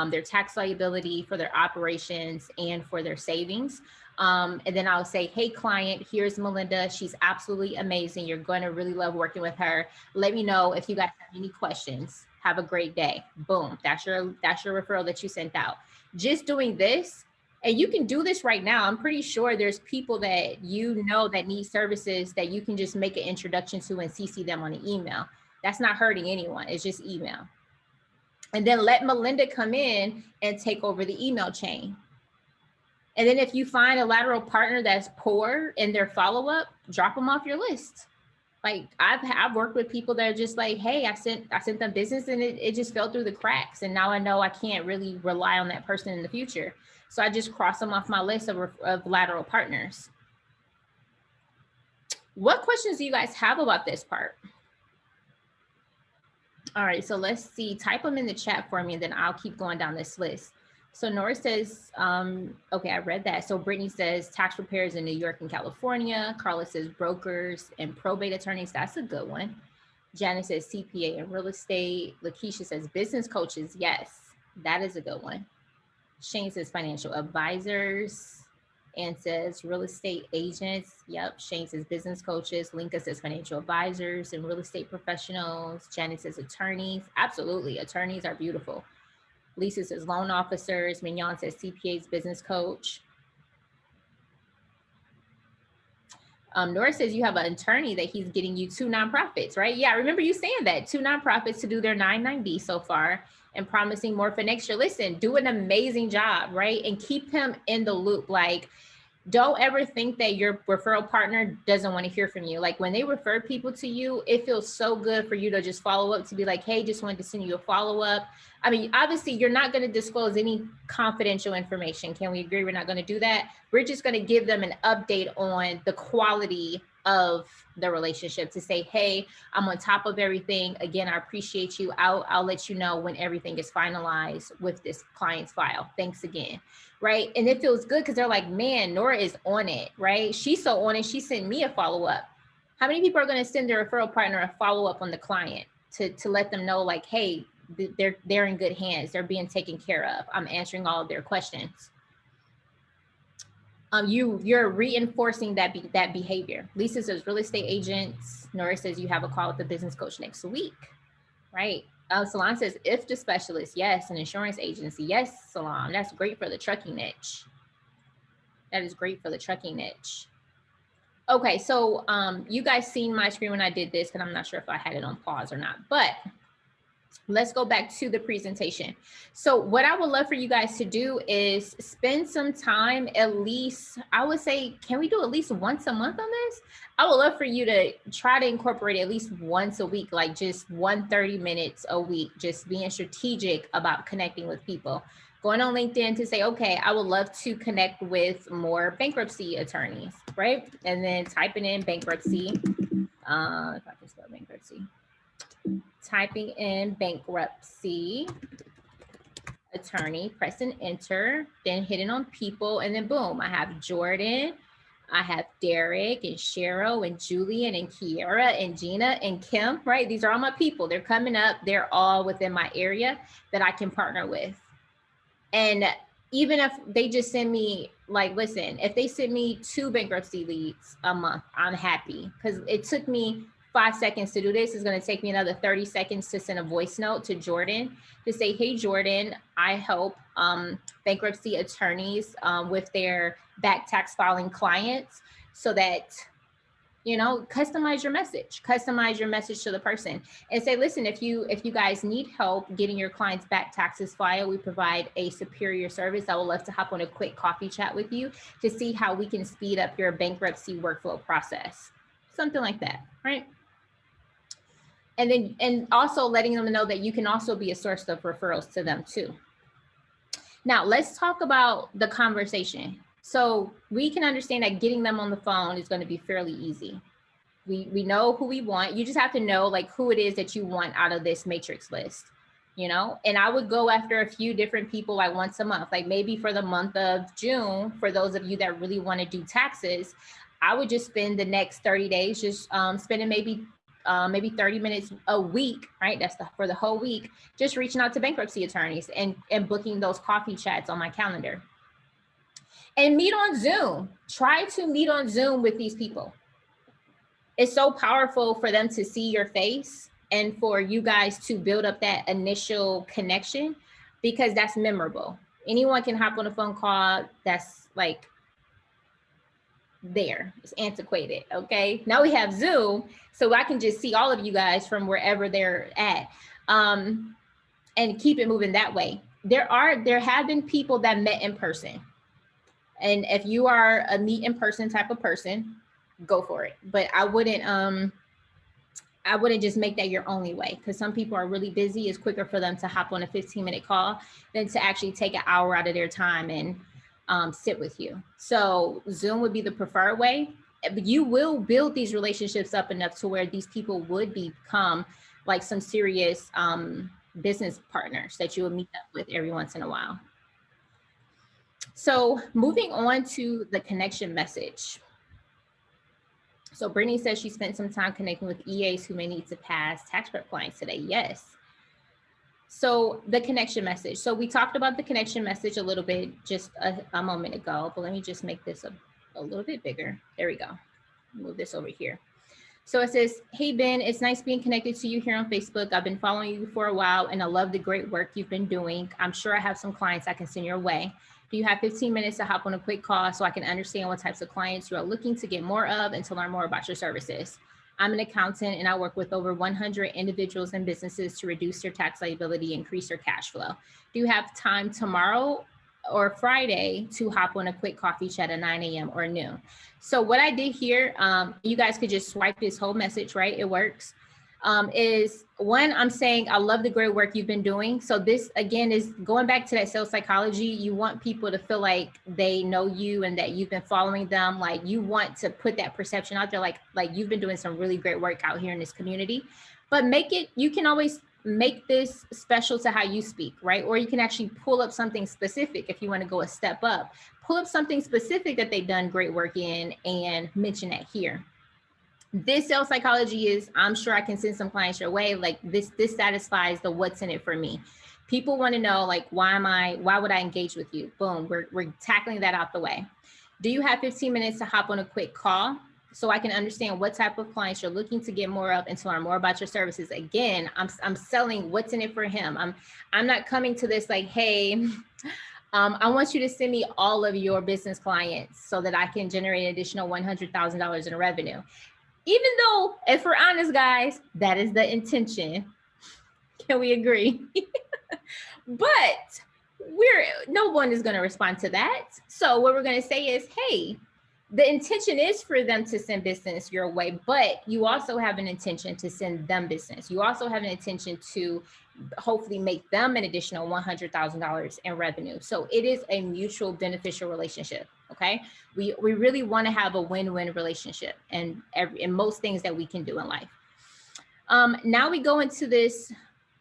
their tax liability, for their operations, and for their savings. And then I'll say, hey, client, here's Melinda. She's absolutely amazing. You're going to really love working with her. Let me know if you guys have any questions. Have a great day. Boom. That's your referral that you sent out. Just doing this, and you can do this right now. I'm pretty sure there's people that you know that need services that you can just make an introduction to and CC them on an email. That's not hurting anyone. It's just email. And then let Melinda come in and take over the email chain. And then if you find a lateral partner that's poor in their follow-up, drop them off your list. Like I've worked with people that are just like, hey, I sent them business and it just fell through the cracks. And now I know I can't really rely on that person in the future. So I just cross them off my list of lateral partners. What questions do you guys have about this part? All right, so let's see, type them in the chat for me and then I'll keep going down this list. So Nora says, okay, I read that. So Brittany says tax preparers in New York and California. Carla says brokers and probate attorneys. That's a good one. Janice says CPA and real estate. Lakeisha says business coaches. Yes, that is a good one. Shane says financial advisors. Ann says real estate agents. Yep. Shane says business coaches. Linka says financial advisors and real estate professionals. Janet says attorneys. Absolutely. Attorneys are beautiful. Lisa says loan officers. Mignon says CPAs, business coach. Nora says you have an attorney that he's getting you 2 nonprofits, right? Yeah, I remember you saying that. 2 nonprofits to do their 990 so far and promising more for next year. Listen, do an amazing job, right? And keep him in the loop. Like, don't ever think that your referral partner doesn't want to hear from you. Like when they refer people to you, it feels so good for you to just follow up, to be like, hey, just wanted to send you a follow-up. I mean, obviously you're not going to disclose any confidential information. Can we agree we're not going to do that? We're just going to give them an update on the quality of the relationship to say, hey, I'm on top of everything. Again, I appreciate you. I'll let you know when everything is finalized with this client's file. Thanks again. Right. And it feels good because they're like, man, Nora is on it. Right. She's so on it. She sent me a follow-up. How many people are going to send their referral partner a follow-up on the client to let them know like, hey, they're in good hands. They're being taken care of. I'm answering all of their questions. You're reinforcing that behavior. Lisa says real estate agents. Nora says you have a call with the business coach next week, right? Salon says if the specialist, yes, an insurance agency, yes, Salon. That's great for the trucking niche. That is great for the trucking niche. Okay, so you guys seen my screen when I did this, and I'm not sure if I had it on pause or not, but let's go back to the presentation. So what I would love for you guys to do is spend some time, at least, I would say, can we do at least once a month on this? I would love for you to try to incorporate at least once a week, like just 30 minutes a week, just being strategic about connecting with people. going on LinkedIn to say, okay, I would love to connect with more bankruptcy attorneys, right? And then typing in bankruptcy. If I can spell bankruptcy. Typing in bankruptcy attorney, pressing enter, then hitting on people, and then boom, I have Jordan, I have Derek and Cheryl and Julian and Kiera and Gina and Kim, right? These are all my people. They're coming up. They're all within my area that I can partner with. And even if they just send me, like, listen, if they send me 2 bankruptcy leads a month, I'm happy, because it took me 5 seconds to do this. It's going to take me another 30 seconds to send a voice note to Jordan to say, hey, Jordan, I help bankruptcy attorneys with their back tax filing clients, so that, you know, customize your message to the person and say, listen, if you guys need help getting your clients' back taxes filed, we provide a superior service. I would love to hop on a quick coffee chat with you to see how we can speed up your bankruptcy workflow process. Something like that, right? And then, and also letting them know that you can also be a source of referrals to them too. Now let's talk about the conversation. So we can understand that getting them on the phone is going to be fairly easy. We know who we want. You just have to know like who it is that you want out of this matrix list, you know? And I would go after a few different people like once a month, like maybe for the month of June, for those of you that really want to do taxes, I would just spend the next 30 days just spending maybe 30 minutes a week, right? That's for the whole week, just reaching out to bankruptcy attorneys and booking those coffee chats on my calendar. And meet on Zoom. Try to meet on Zoom with these people. It's so powerful for them to see your face and for you guys to build up that initial connection, because that's memorable. Anyone can hop on a phone call that's like there. It's antiquated, okay? Now we have Zoom, so I can just see all of you guys from wherever they're at, and keep it moving that way. There have been people that met in person. And if you are a meet in person type of person, go for it. But I wouldn't just make that your only way, because some people are really busy. It's quicker for them to hop on a 15-minute call than to actually take an hour out of their time and sit with you. So Zoom would be the preferred way. But you will build these relationships up enough to where these people would become like some serious business partners that you will meet up with every once in a while. So moving on to the connection message. So Brittany says she spent some time connecting with EAs who may need to pass tax prep clients today. Yes. So the connection message. So we talked about the connection message a little bit just a moment ago, but let me just make this a little bit bigger. There we go. Move this over here. So it says, hey, Ben, it's nice being connected to you here on Facebook. I've been following you for a while and I love the great work you've been doing. I'm sure I have some clients I can send your way. Do you have 15 minutes to hop on a quick call so I can understand what types of clients you are looking to get more of and to learn more about your services? I'm an accountant and I work with over 100 individuals and businesses to reduce their tax liability, increase their cash flow. Do you have time tomorrow or Friday to hop on a quick coffee chat at 9 a.m. or noon? So what I did here, you guys could just swipe this whole message, right? It works. Is one, I'm saying, I love the great work you've been doing. So this again is going back to that sales psychology. You want people to feel like they know you and that you've been following them. Like you want to put that perception out there, like you've been doing some really great work out here in this community, but you can always make this special to how you speak, right? Or you can actually pull up something specific. If you want to go a step up, pull up something specific that they've done great work in and mention that here. This sales psychology is, I'm sure I can send some clients your way. Like this satisfies the what's in it for me. People want to know, like, why would I engage with you? Boom, we're tackling that out the way. Do you have 15 minutes to hop on a quick call so I can understand what type of clients you're looking to get more of and to learn more about your services? Again, I'm selling what's in it for him. I'm not coming to this like, hey, I want you to send me all of your business clients so that I can generate an additional $100,000 in revenue. Even though, if we're honest, guys, that is the intention. Can we agree? But no one is going to respond to that. So what we're going to say is, hey, the intention is for them to send business your way, but you also have an intention to send them business. You also have an intention to hopefully make them an additional $100,000 in revenue. So it is a mutual beneficial relationship. Okay. We really want to have a win-win relationship and most things that we can do in life. Now we go into this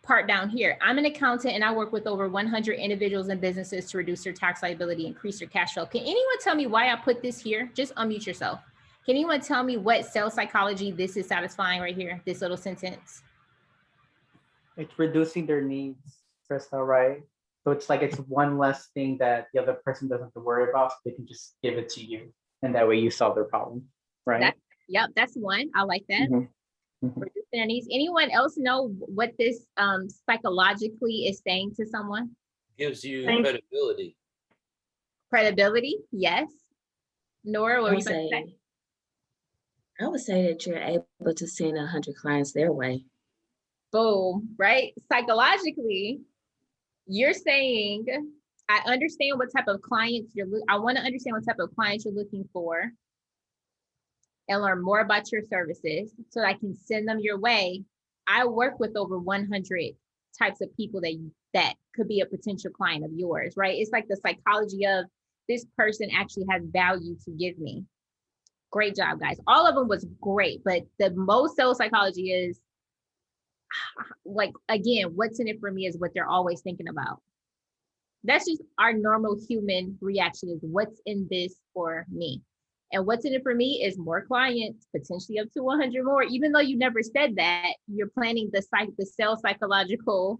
part down here. I'm an accountant and I work with over 100 individuals and businesses to reduce their tax liability, increase their cash flow. Can anyone tell me why I put this here? Just unmute yourself. Can anyone tell me what sales psychology this is satisfying right here, this little sentence? It's reducing their needs, Krista, right? So it's like it's one less thing that the other person doesn't have to worry about. So they can just give it to you. And that way you solve their problem, right? Yep, that's one. I like that. Reducing their needs. Anyone else know what this psychologically is saying to someone? Gives you credibility. Credibility, yes. Nora, what were you about to say? I would say that you're able to send 100 clients their way. Boom, right? Psychologically, you're saying, I understand what type of clients I want to understand what type of clients you're looking for and learn more about your services so that I can send them your way. I work with over 100 types of people that could be a potential client of yours, right? It's like the psychology of this person actually has value to give me. Great job, guys. All of them was great, but the most sales psychology is like, again, what's in it for me is what they're always thinking about. That's just our normal human reaction is what's in this for me. And what's in it for me is more clients, potentially up to 100 more. Even though you never said that, you're planning the sales psychological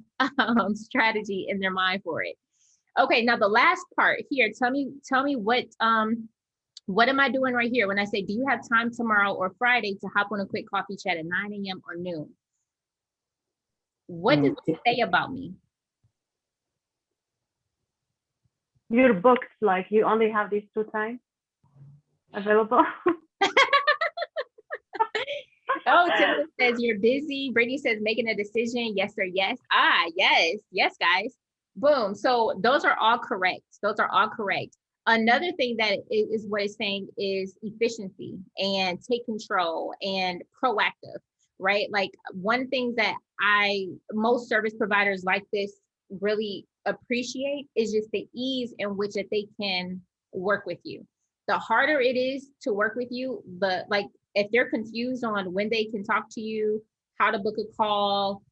strategy in their mind for it. Okay, now the last part here, tell me what am I doing right here when I say, do you have time tomorrow or Friday to hop on a quick coffee chat at 9 a.m. or noon? What does it say about me? You're booked, like you only have these 2 times available. Oh, Tim says you're busy. Brittany says making a decision, yes or yes. Yes, guys. Boom. So those are all correct. Another thing that is what it's saying is efficiency and take control and proactive, right? Like one thing that most service providers like this really appreciate is just the ease in which that they can work with you. The harder it is to work with you, but like if they're confused on when they can talk to you, how to book a call,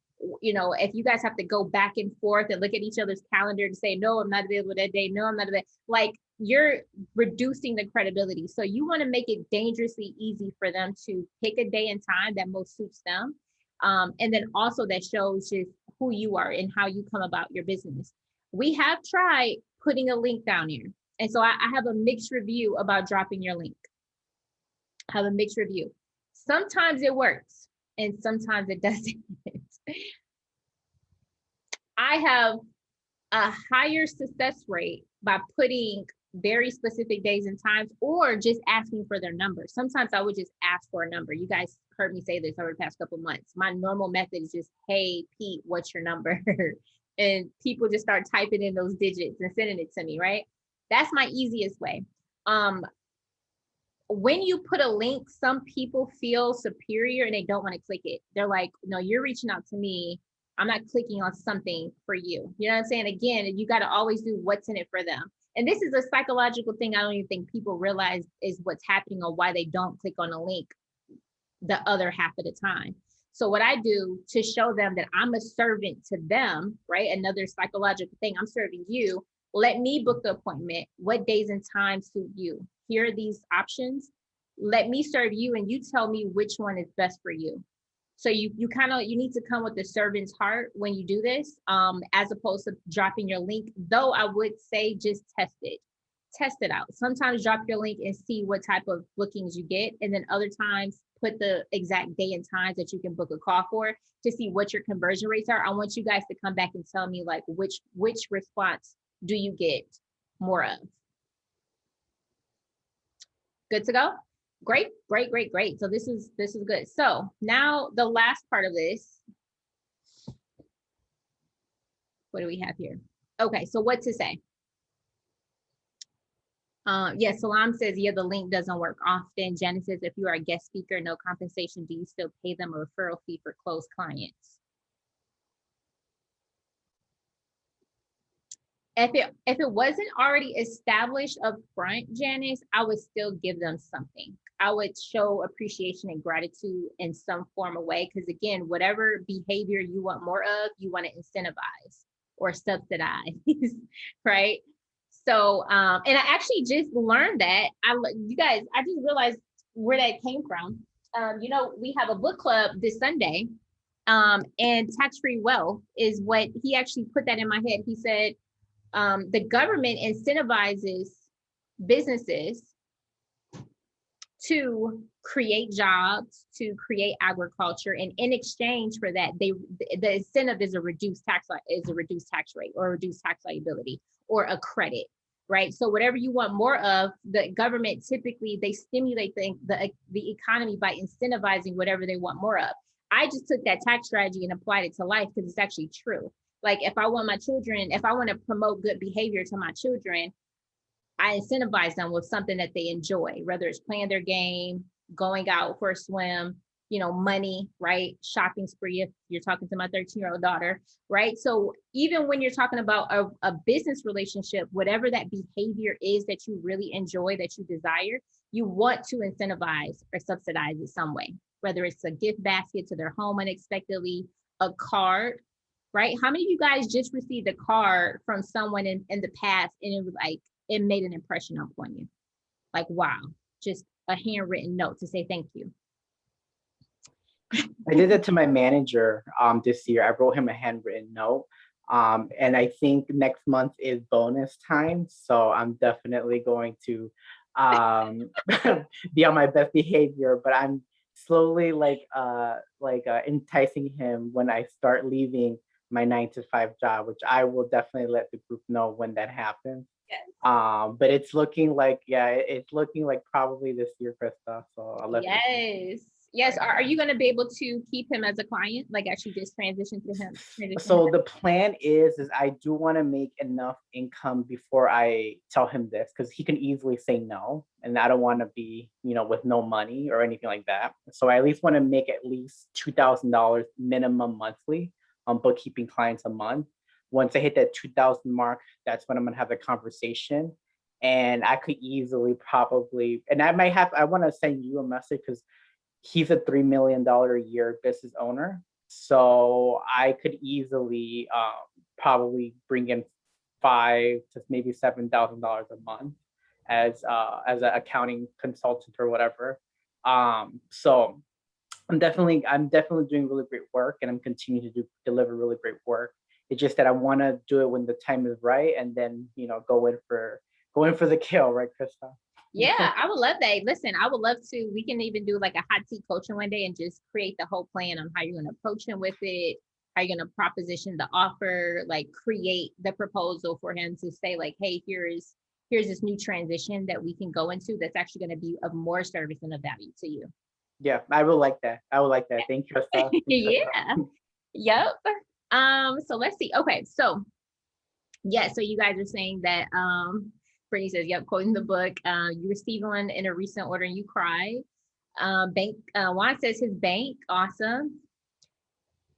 if you guys have to go back and forth and look at each other's calendar to say, no, I'm not available that day. No, I'm not available. Like you're reducing the credibility. So you want to make it dangerously easy for them to pick a day and time that most suits them. And then also that shows just who you are and how you come about your business. We have tried putting a link down here. And so I have a mixed review about dropping your link. I have a mixed review. Sometimes it works and sometimes it doesn't. I have a higher success rate by putting very specific days and times or just asking for their number. Sometimes I would just ask for a number. You guys heard me say this over the past couple of months. My normal method is just, hey, Pete, what's your number? And people just start typing in those digits and sending it to me, right? That's my easiest way. When you put a link, some people feel superior and they don't want to click it. They're like, no, you're reaching out to me. I'm not clicking on something for you. You know what I'm saying? Again, you got to always do what's in it for them. And this is a psychological thing I don't even think people realize is what's happening or why they don't click on a link the other half of the time. So what I do to show them that I'm a servant to them, right? Another psychological thing, I'm serving you. Let me book the appointment. What days and times suit you? Here are these options. Let me serve you and you tell me which one is best for you. So you need to come with the servant's heart when you do this, as opposed to dropping your link. Though I would say just test it out. Sometimes drop your link and see what type of bookings you get. And then other times put the exact day and times that you can book a call for to see what your conversion rates are. I want you guys to come back and tell me like which response do you get more of? Good to go? Great. So this is good. So now the last part of this, what do we have here? Okay, so what to say? Yeah, Salam says, yeah, the link doesn't work often. Janice says, if you are a guest speaker, no compensation, do you still pay them a referral fee for closed clients? If it wasn't already established up front, Janice, I would still give them something. I would show appreciation and gratitude in some form of way. Because again, whatever behavior you want more of, you want to incentivize or subsidize, right? So, and I actually just learned that. You guys, I just realized where that came from. You know, we have a book club this Sunday, and tax-free wealth is what he actually put that in my head. He said, the government incentivizes businesses to create jobs, to create agriculture, and in exchange for that, the incentive is a reduced tax rate or a reduced tax liability or a credit, right? So whatever you want more of, the government typically they stimulate the economy by incentivizing whatever they want more of. I just took that tax strategy and applied it to life because it's actually true. Like if I want to promote good behavior to my children, I incentivize them with something that they enjoy, whether it's playing their game, going out for a swim, you know, money, right? Shopping spree if you're talking to my 13-year-old daughter, right? So even when you're talking about a business relationship, whatever that behavior is that you really enjoy, that you desire, you want to incentivize or subsidize it some way, whether it's a gift basket to their home unexpectedly, a card, right? How many of you guys just received a card from someone in the past and it was like, it made an impression upon you? Like, wow, just a handwritten note to say thank you. I did that to my manager this year. I wrote him a handwritten note. And I think next month is bonus time. So I'm definitely going to be on my best behavior, but I'm slowly enticing him when I start leaving my 9-to-5 job, which I will definitely let the group know when that happens. Yes. But it's looking like, it's looking like probably this year, Krista. So I'll let Yes. Are you going to be able to keep him as a client? Like actually just transition to him? So the plan is I do want to make enough income before I tell him this, because he can easily say no. And I don't want to be, you know, with no money or anything like that. So I at least want to make at least $2,000 minimum monthly on bookkeeping clients a month. Once I hit that 2,000 mark, that's when I'm going to have the conversation. And I could easily probably, and I want to send you a message because he's a $3 million a year business owner. So I could easily probably bring in $5,000 to maybe $7,000 a month as an accounting consultant or whatever. So I'm definitely doing really great work, and I'm continuing to deliver really great work. It's just that I want to do it when the time is right, and then, you know, go in for the kill, right, Krista? Yeah, I would love that. Listen, I would love to. We can even do like a hot seat coaching one day and just create the whole plan on how you're going to approach him with it, how you're going to proposition the offer, like create the proposal for him to say like, hey, here's this new transition that we can go into that's actually going to be of more service and of value to you. Yeah, I would like that. Thank you, Krista. Yeah. Yep. So let's see. Okay, so yeah, so you guys are saying that Brittany says, yep, quoting the book. You received one in a recent order and you cried. Juan says his bank, awesome.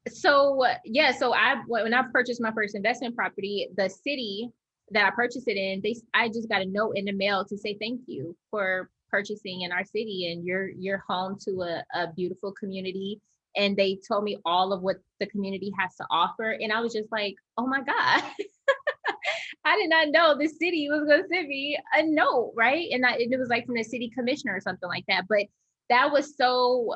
So yeah, so when I purchased my first investment property, the city that I purchased it in, I just got a note in the mail to say thank you for purchasing in our city, and you're home to a beautiful community. And they told me all of what the community has to offer, and I was just like, oh my God. I did not know the city was going to send me a note, right? And it was like from the city commissioner or something like that. But that was so,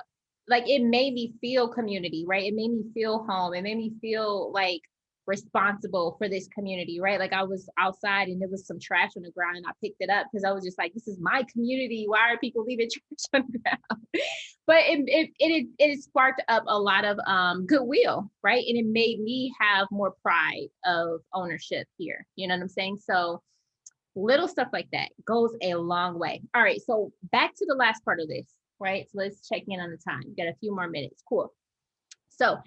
like, it made me feel community, right? It made me feel home. It made me feel like responsible for this community, right? Like I was outside and there was some trash on the ground and I picked it up because I was just like, this is my community. Why are people leaving trash on the ground? But it sparked up a lot of goodwill, right? And it made me have more pride of ownership here. You know what I'm saying? So little stuff like that goes a long way. All right, so back to the last part of this, right? So let's check in on the time. We've got a few more minutes. Cool. So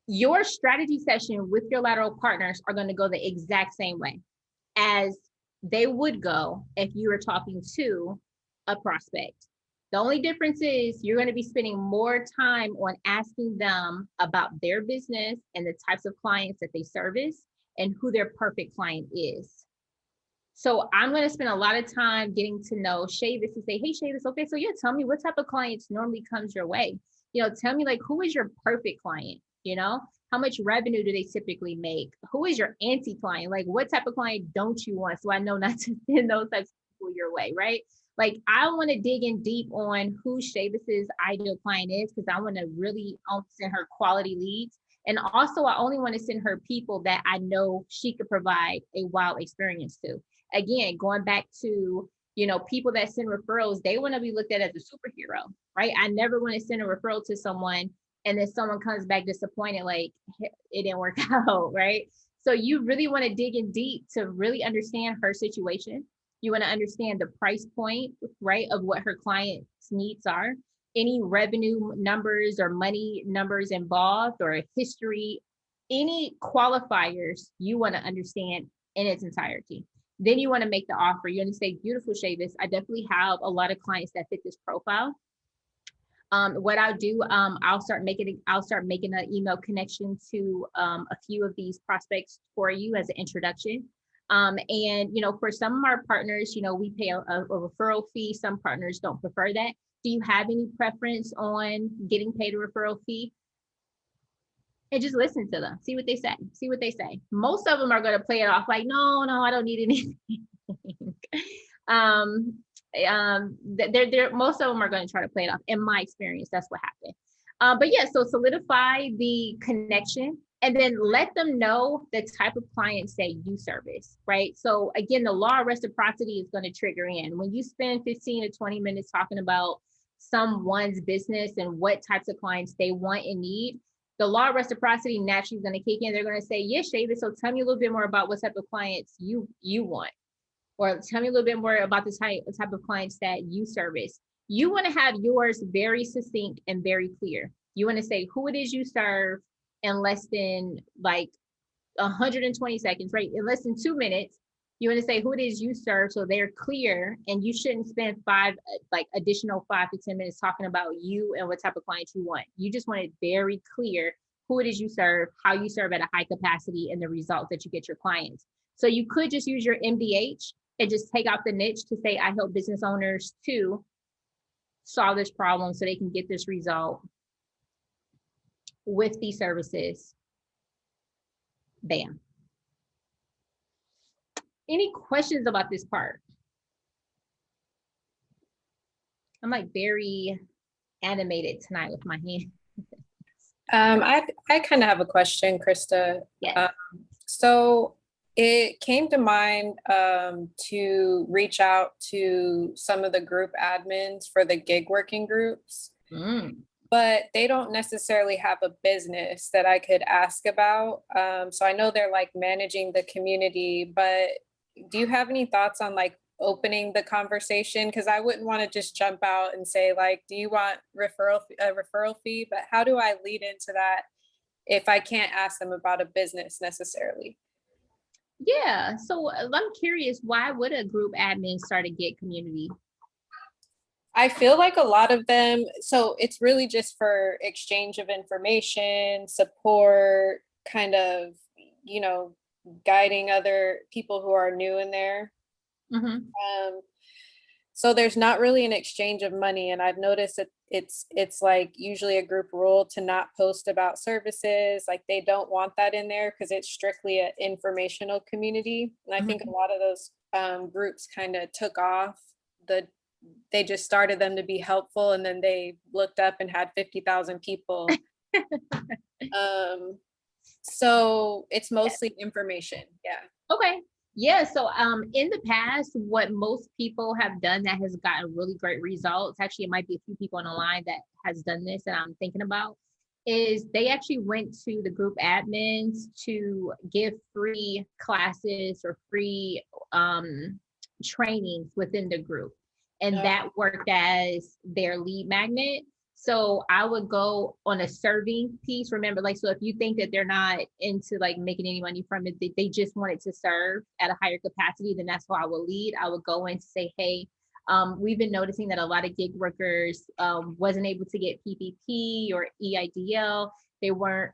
your strategy session with your lateral partners are going to go the exact same way as they would go if you were talking to a prospect. The only difference is you're going to be spending more time on asking them about their business and the types of clients that they service and who their perfect client is. So I'm going to spend a lot of time getting to know Shavis and say, hey, Shavis, okay, so yeah, tell me what type of clients normally comes your way. Tell me like, who is your perfect client? How much revenue do they typically make? Who is your anti-client? Like, what type of client don't you want? So I know not to send those types of people your way, right? Like, I want to dig in deep on who Shavis's ideal client is, because I want to really send her quality leads. And also, I only want to send her people that I know she could provide a wow experience to. Again, going back to, people that send referrals, they want to be looked at as a superhero, right? I never want to send a referral to someone and then someone comes back disappointed, like it didn't work out, right? So you really want to dig in deep to really understand her situation. You want to understand the price point, right, of what her client's needs are, any revenue numbers or money numbers involved or history, any qualifiers you want to understand in its entirety. Then you want to make the offer. You want to say, beautiful Shavis, I definitely have a lot of clients that fit this profile. What I'll do, I'll start making an email connection to a few of these prospects for you as an introduction. And for some of our partners, we pay a referral fee. Some partners don't prefer that. Do you have any preference on getting paid a referral fee? And just listen to them, see what they say. Most of them are going to play it off like, no, I don't need anything. Most of them are going to try to play it off. In my experience, that's what happened. But yeah, so solidify the connection and then let them know the type of clients that you service, right? So again, the law of reciprocity is going to trigger in. When you spend 15 to 20 minutes talking about someone's business and what types of clients they want and need, the law of reciprocity naturally is going to kick in. They're going to say, yes, Shavis, so tell me a little bit more about what type of clients you want. Or tell me a little bit more about the type of clients that you service. You want to have yours very succinct and very clear. You want to say who it is you serve in less than like 120 seconds, right? In less than 2 minutes, you want to say who it is you serve so they're clear, and you shouldn't spend additional 5 to 10 minutes talking about you and what type of clients you want. You just want it very clear who it is you serve, how you serve at a high capacity, and the results that you get your clients. So you could just use your MDH and just take out the niche to say, I help business owners to solve this problem so they can get this result with these services. Bam. Any questions about this part? I'm like very animated tonight with my hand. I kind of have a question, Krista. Yes. So it came to mind to reach out to some of the group admins for the gig working groups, but they don't necessarily have a business that I could ask about. So I know they're like managing the community, but do you have any thoughts on like opening the conversation? Because I wouldn't want to just jump out and say like, do you want a referral fee? But how do I lead into that if I can't ask them about a business necessarily? Yeah, so I'm curious, why would a group admin start a gig community? I feel like a lot of them, so it's really just for exchange of information, support, kind of, guiding other people who are new in there. So there's not really an exchange of money. And I've noticed that it's like usually a group rule to not post about services. Like they don't want that in there because it's strictly an informational community. And I think a lot of those groups kind of took off. They just started them to be helpful, and then they looked up and had 50,000 people. So it's mostly information. Yeah. Okay. Yeah. So in the past, what most people have done that has gotten really great results, actually, it might be a few people on the line that has done this that I'm thinking about, is they actually went to the group admins to give free classes or free trainings within the group. And that worked as their lead magnet. So I would go on a serving piece. Remember, like, so if you think that they're not into like making any money from it, they just wanted to serve at a higher capacity, then that's how I would lead. I would go in to say, hey, we've been noticing that a lot of gig workers wasn't able to get PPP or EIDL. They weren't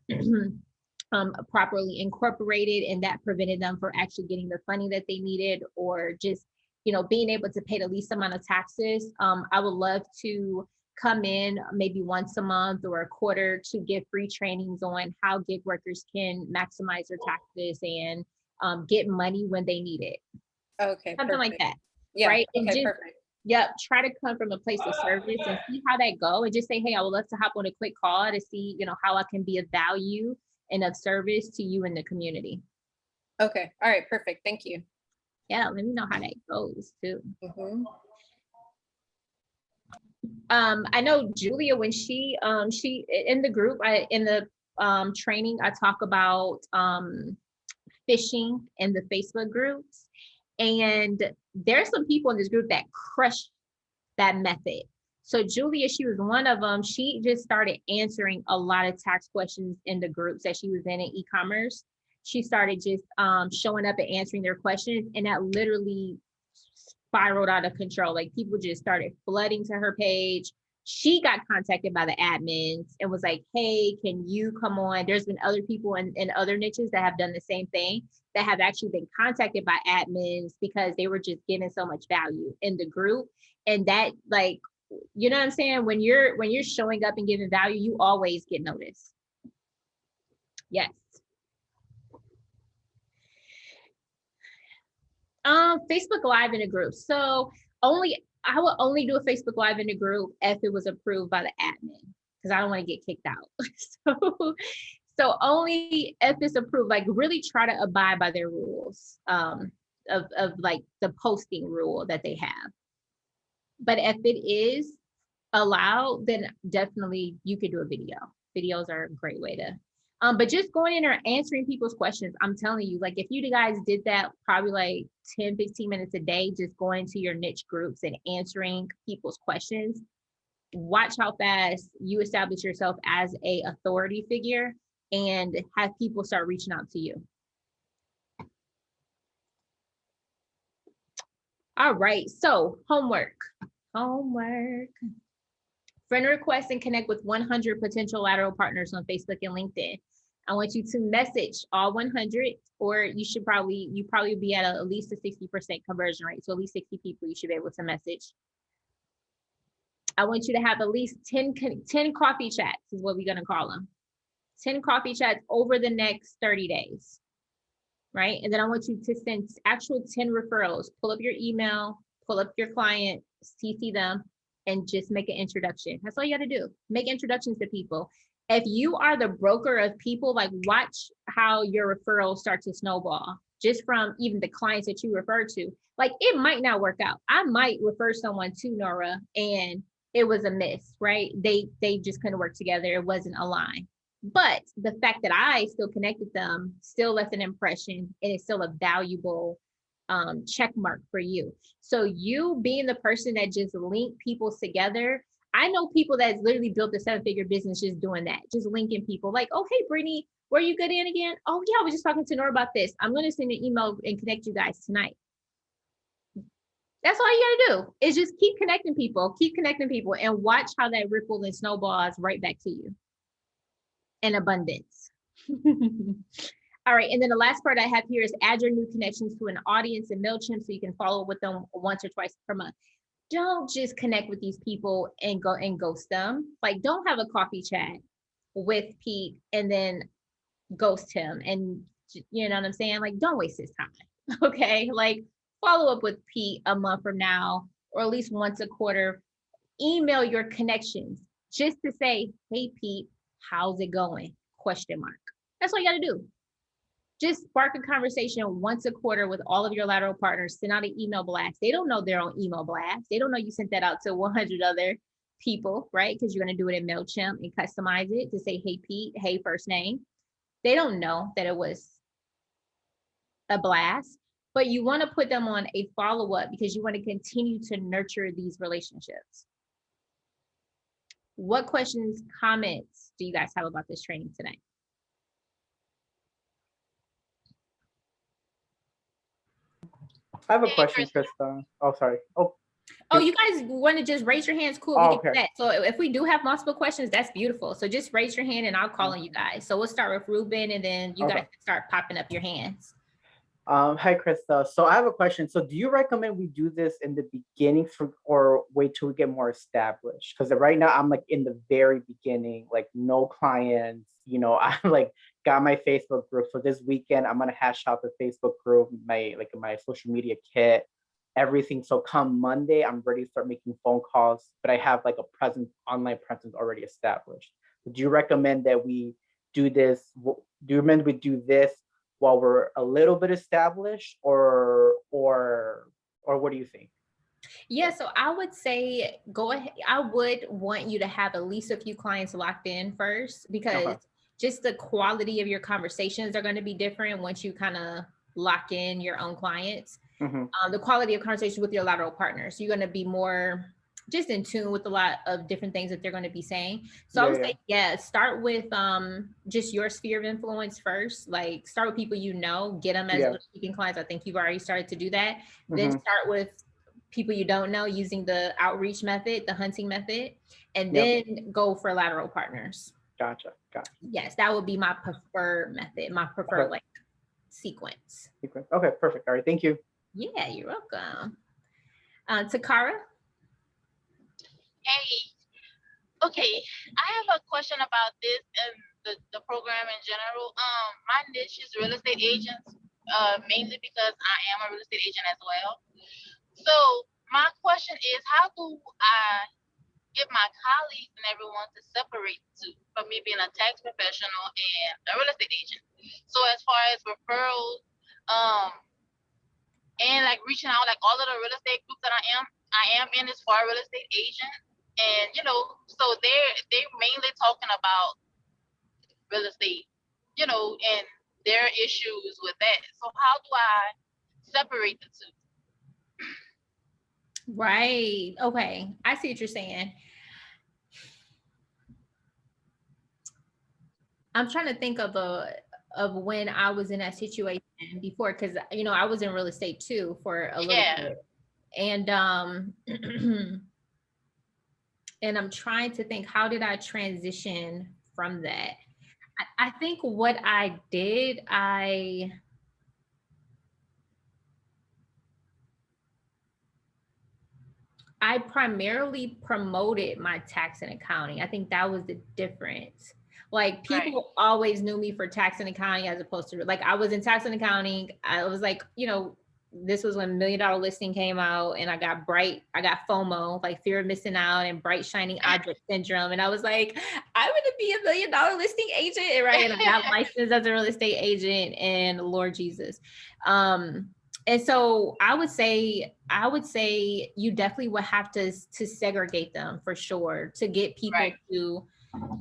properly incorporated, and that prevented them from actually getting the funding that they needed, or just, you know, being able to pay the least amount of taxes. I would love to come in maybe once a month or a quarter to give free trainings on how gig workers can maximize their taxes and get money when they need it. Okay, Something like perfect. that. Yeah, Right. And okay, just, perfect. yep, try to come from a place of service and see how that go, and just say, hey, I would love to hop on a quick call to see, you know, how I can be of value and of service to you in the community. Okay, all right, perfect, thank you. Yeah, let me know how that goes too. Mhm. I know Julia, when she in the group, in the training, I talk about phishing in the Facebook groups, and there's some people in this group that crush that method. So Julia, she was one of them. She just started answering a lot of tax questions in the groups that she was in e-commerce. She started just showing up and answering their questions, and that literally spiraled out of control. Like, people just started flooding to her page. She got contacted by the admins and was like, hey, can you come on? There's been other people in other niches that have done the same thing, that have actually been contacted by admins because they were just giving so much value in the group. And that, like, you know what I'm saying? When you're showing up and giving value, you always get noticed. Yes. Facebook Live in a group. So I would only do a Facebook Live in a group if it was approved by the admin, because I don't want to get kicked out. So only if it's approved. Like, really try to abide by their rules of like the posting rule that they have. But if it is allowed, then definitely you could do a video. Videos are a great way to, but just going in or answering people's questions, I'm telling you, like, if you guys did that probably like 10, 15 minutes a day, just going to your niche groups and answering people's questions, watch how fast you establish yourself as a authority figure and have people start reaching out to you. All right, so homework. Friend request and connect with 100 potential lateral partners on Facebook and LinkedIn. I want you to message all 100, or you probably be at at least a 60% conversion rate. So at least 60 people you should be able to message. I want you to have at least 10 coffee chats, is what we're gonna call them. 10 coffee chats over the next 30 days, right? And then I want you to send actual 10 referrals. Pull up your email, pull up your client, CC them, and just make an introduction. That's all you got to do. Make introductions to people. If you are the broker of people, like, watch how your referrals start to snowball just from even the clients that you refer to. Like, it might not work out. I might refer someone to Nora and it was a miss, right? They just couldn't work together. It wasn't aligned. But the fact that I still connected them still left an impression, and it's still a valuable check mark for you. So you being the person that just link people together, I know people that's literally built a 7-figure business just doing that, just linking people. Like, oh, hey, Brittany, were you good in again? Oh yeah, I was just talking to Nora about this. I'm going to send an email and connect you guys tonight. That's all you got to do, is just keep connecting people, and watch how that ripple and snowballs right back to you in abundance. All right, and then the last part I have here is add your new connections to an audience in MailChimp so you can follow with them once or twice per month. Don't just connect with these people and go and ghost them. Like, don't have a coffee chat with Pete and then ghost him. And you know what I'm saying? Like, don't waste his time, okay? Like, follow up with Pete a month from now, or at least once a quarter. Email your connections just to say, hey, Pete, how's it going? ? That's all you got to do. Just spark a conversation once a quarter with all of your lateral partners. Send out an email blast. They don't know they're on email blast. They don't know you sent that out to 100 other people, right? Because you're going to do it in MailChimp and customize it to say, hey, Pete, hey, first name. They don't know that it was a blast, but you want to put them on a follow-up because you want to continue to nurture these relationships. what questions, comments do you guys have about this training tonight? I have a Hey, question, Krista. Krista. Oh, sorry. Oh, Oh, you guys want to just raise your hands? Cool. We Oh, can do okay. that. So if we do have multiple questions, that's beautiful. So just raise your hand and I'll call on you guys. So we'll start with Ruben and then you Okay. guys can start popping up your hands. Hi, Krista. So I have a question. So do you recommend we do this in the beginning or wait till we get more established? Because right now I'm like in the very beginning, like no clients, I like got my Facebook group. So this weekend I'm gonna hash out the Facebook group, my social media kit, everything. So come Monday, I'm ready to start making phone calls, but I have like a online presence already established. Do you recommend that we do this? Do you recommend we do this while we're a little bit established, or what do you think? Yeah, so I would say go ahead. I would want you to have at least a few clients locked in first, because Okay. just the quality of your conversations are going to be different once you kind of lock in your own clients. Mhm. The quality of conversation with your lateral partners, you're going to be more just in tune with a lot of different things that they're going to be saying. So I would say, yeah, start with just your sphere of influence first. Like start with people you know, get them as speaking clients. I think you've already started to do that. Then start with people you don't know using the outreach method, the hunting method, and then go for lateral partners. Gotcha. Yes, that would be my preferred method, my preferred like sequence. Okay, perfect. All right, thank you. Yeah, you're welcome. Takara? Hey, okay, I have a question about this and the program in general. My niche is real estate agents, mainly because I am a real estate agent as well. So my question is, how do I get my colleagues and everyone to separate the two, from me being a tax professional and a real estate agent? So as far as referrals, and like reaching out, like all of the real estate groups that I am in as far as real estate agent. And so they're mainly talking about real estate, and their issues with that. So how do I separate the two? Right. Okay. I see what you're saying. I'm trying to think of when I was in that situation before, because I was in real estate too for a little bit. And and I'm trying to think, how did I transition from that? I think what I did, I primarily promoted my tax and accounting. I think that was the difference. Like people always knew me for tax and accounting, as opposed to like I was in tax and accounting. I was like, this was when $1 Million Listing came out, and I got FOMO, like fear of missing out, and bright shining object syndrome. And I was like, I'm going to be $1 Million Listing agent, right? And I got licensed as a real estate agent, and Lord Jesus. And so I would say you definitely would have to segregate them for sure, to get people to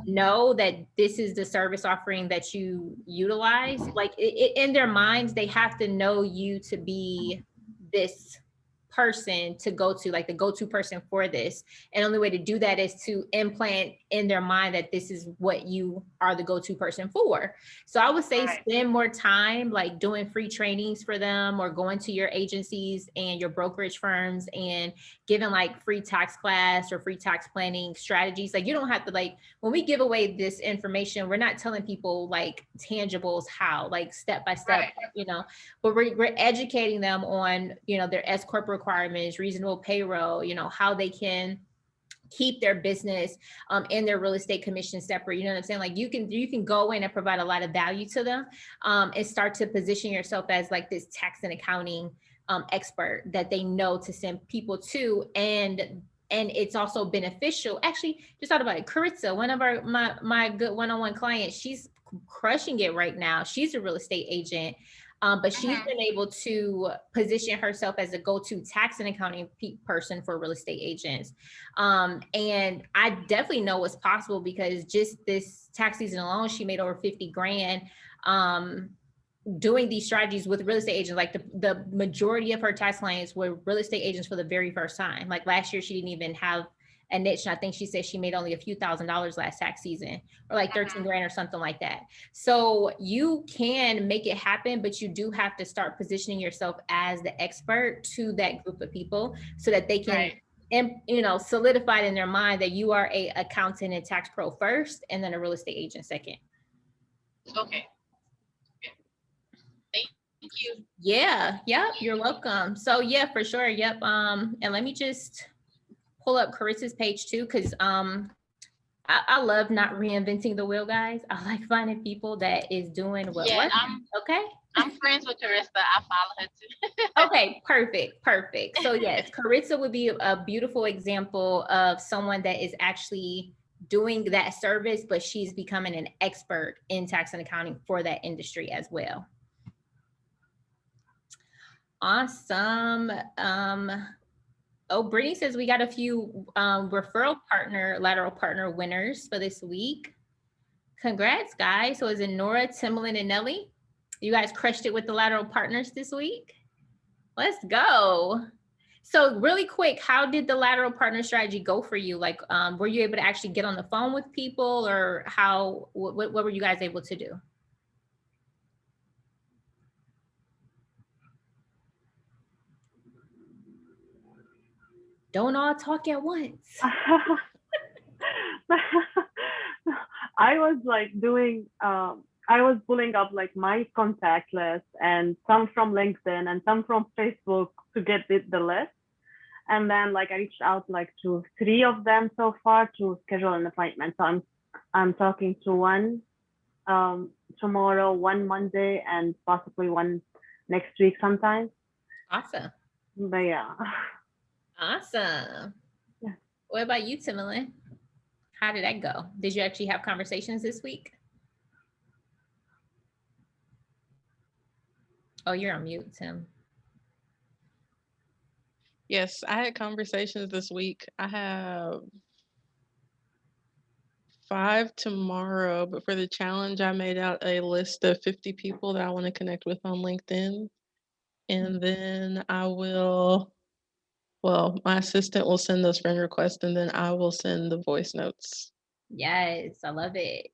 know that this is the service offering that you utilize. Like in their minds, they have to know you to be this person to go to, like the go-to person for this. And the only way to do that is to implant in their mind that this is what you are the go-to person for. So I would say spend more time like doing free trainings for them, or going to your agencies and your brokerage firms and giving like free tax class or free tax planning strategies. Like you don't have to, like when we give away this information, we're not telling people like tangibles, how, like step by step, but we're educating them on, their S corp requirements, reasonable payroll, how they can keep their business and their real estate commission separate. You know what I'm saying? Like you can go in and provide a lot of value to them, and start to position yourself as like this tax and accounting expert that they know to send people to. And it's also beneficial. Actually, just thought about it. Caritza, one of my good one-on-one clients, she's crushing it right now. She's a real estate agent. But she's been able to position herself as a go-to tax and accounting person for real estate agents. And I definitely know what's possible, because just this tax season alone, she made over 50 grand doing these strategies with real estate agents. Like the majority of her tax clients were real estate agents for the very first time. Like last year, she didn't even have a niche. And I think she said she made only a few $1,000s last tax season, or like 13 grand or something like that. So you can make it happen, but you do have to start positioning yourself as the expert to that group of people so that they can, Right. and solidify it in their mind that you are a accountant and tax pro first, and then a real estate agent second. Okay. Thank you. Yeah, yep, you're welcome. So yeah, for sure. Yep. And let me just pull up Carissa's page too, because I love not reinventing the wheel, guys. I like finding people that is doing what Yeah, works. Okay. I'm friends with Carissa. I follow her too. Okay, perfect. So yes, Carissa would be a beautiful example of someone that is actually doing that service, but she's becoming an expert in tax and accounting for that industry as well. Awesome. Oh, Brittany says we got a few referral partner, lateral partner winners for this week. Congrats, guys. So is it Nora, Timbaland, and Nelly? You guys crushed it with the lateral partners this week. Let's go. So really quick, how did the lateral partner strategy go for you? Like, were you able to actually get on the phone with people, or what were you guys able to do? Don't all talk at once. I was like doing, I was pulling up like my contact list and some from LinkedIn and some from Facebook to get the list. And then like I reached out like to 3 of them so far to schedule an appointment. So I'm talking to one tomorrow, one Monday, and possibly one next week sometime. Awesome. But yeah. Awesome. Yeah. What about you, Timbaland? How did that go? Did you actually have conversations this week? Oh, you're on mute, Tim. Yes, I had conversations this week. I have 5 tomorrow, but for the challenge, I made out a list of 50 people that I want to connect with on LinkedIn. And then my assistant will send those friend requests, and then I will send the voice notes. Yes, I love it.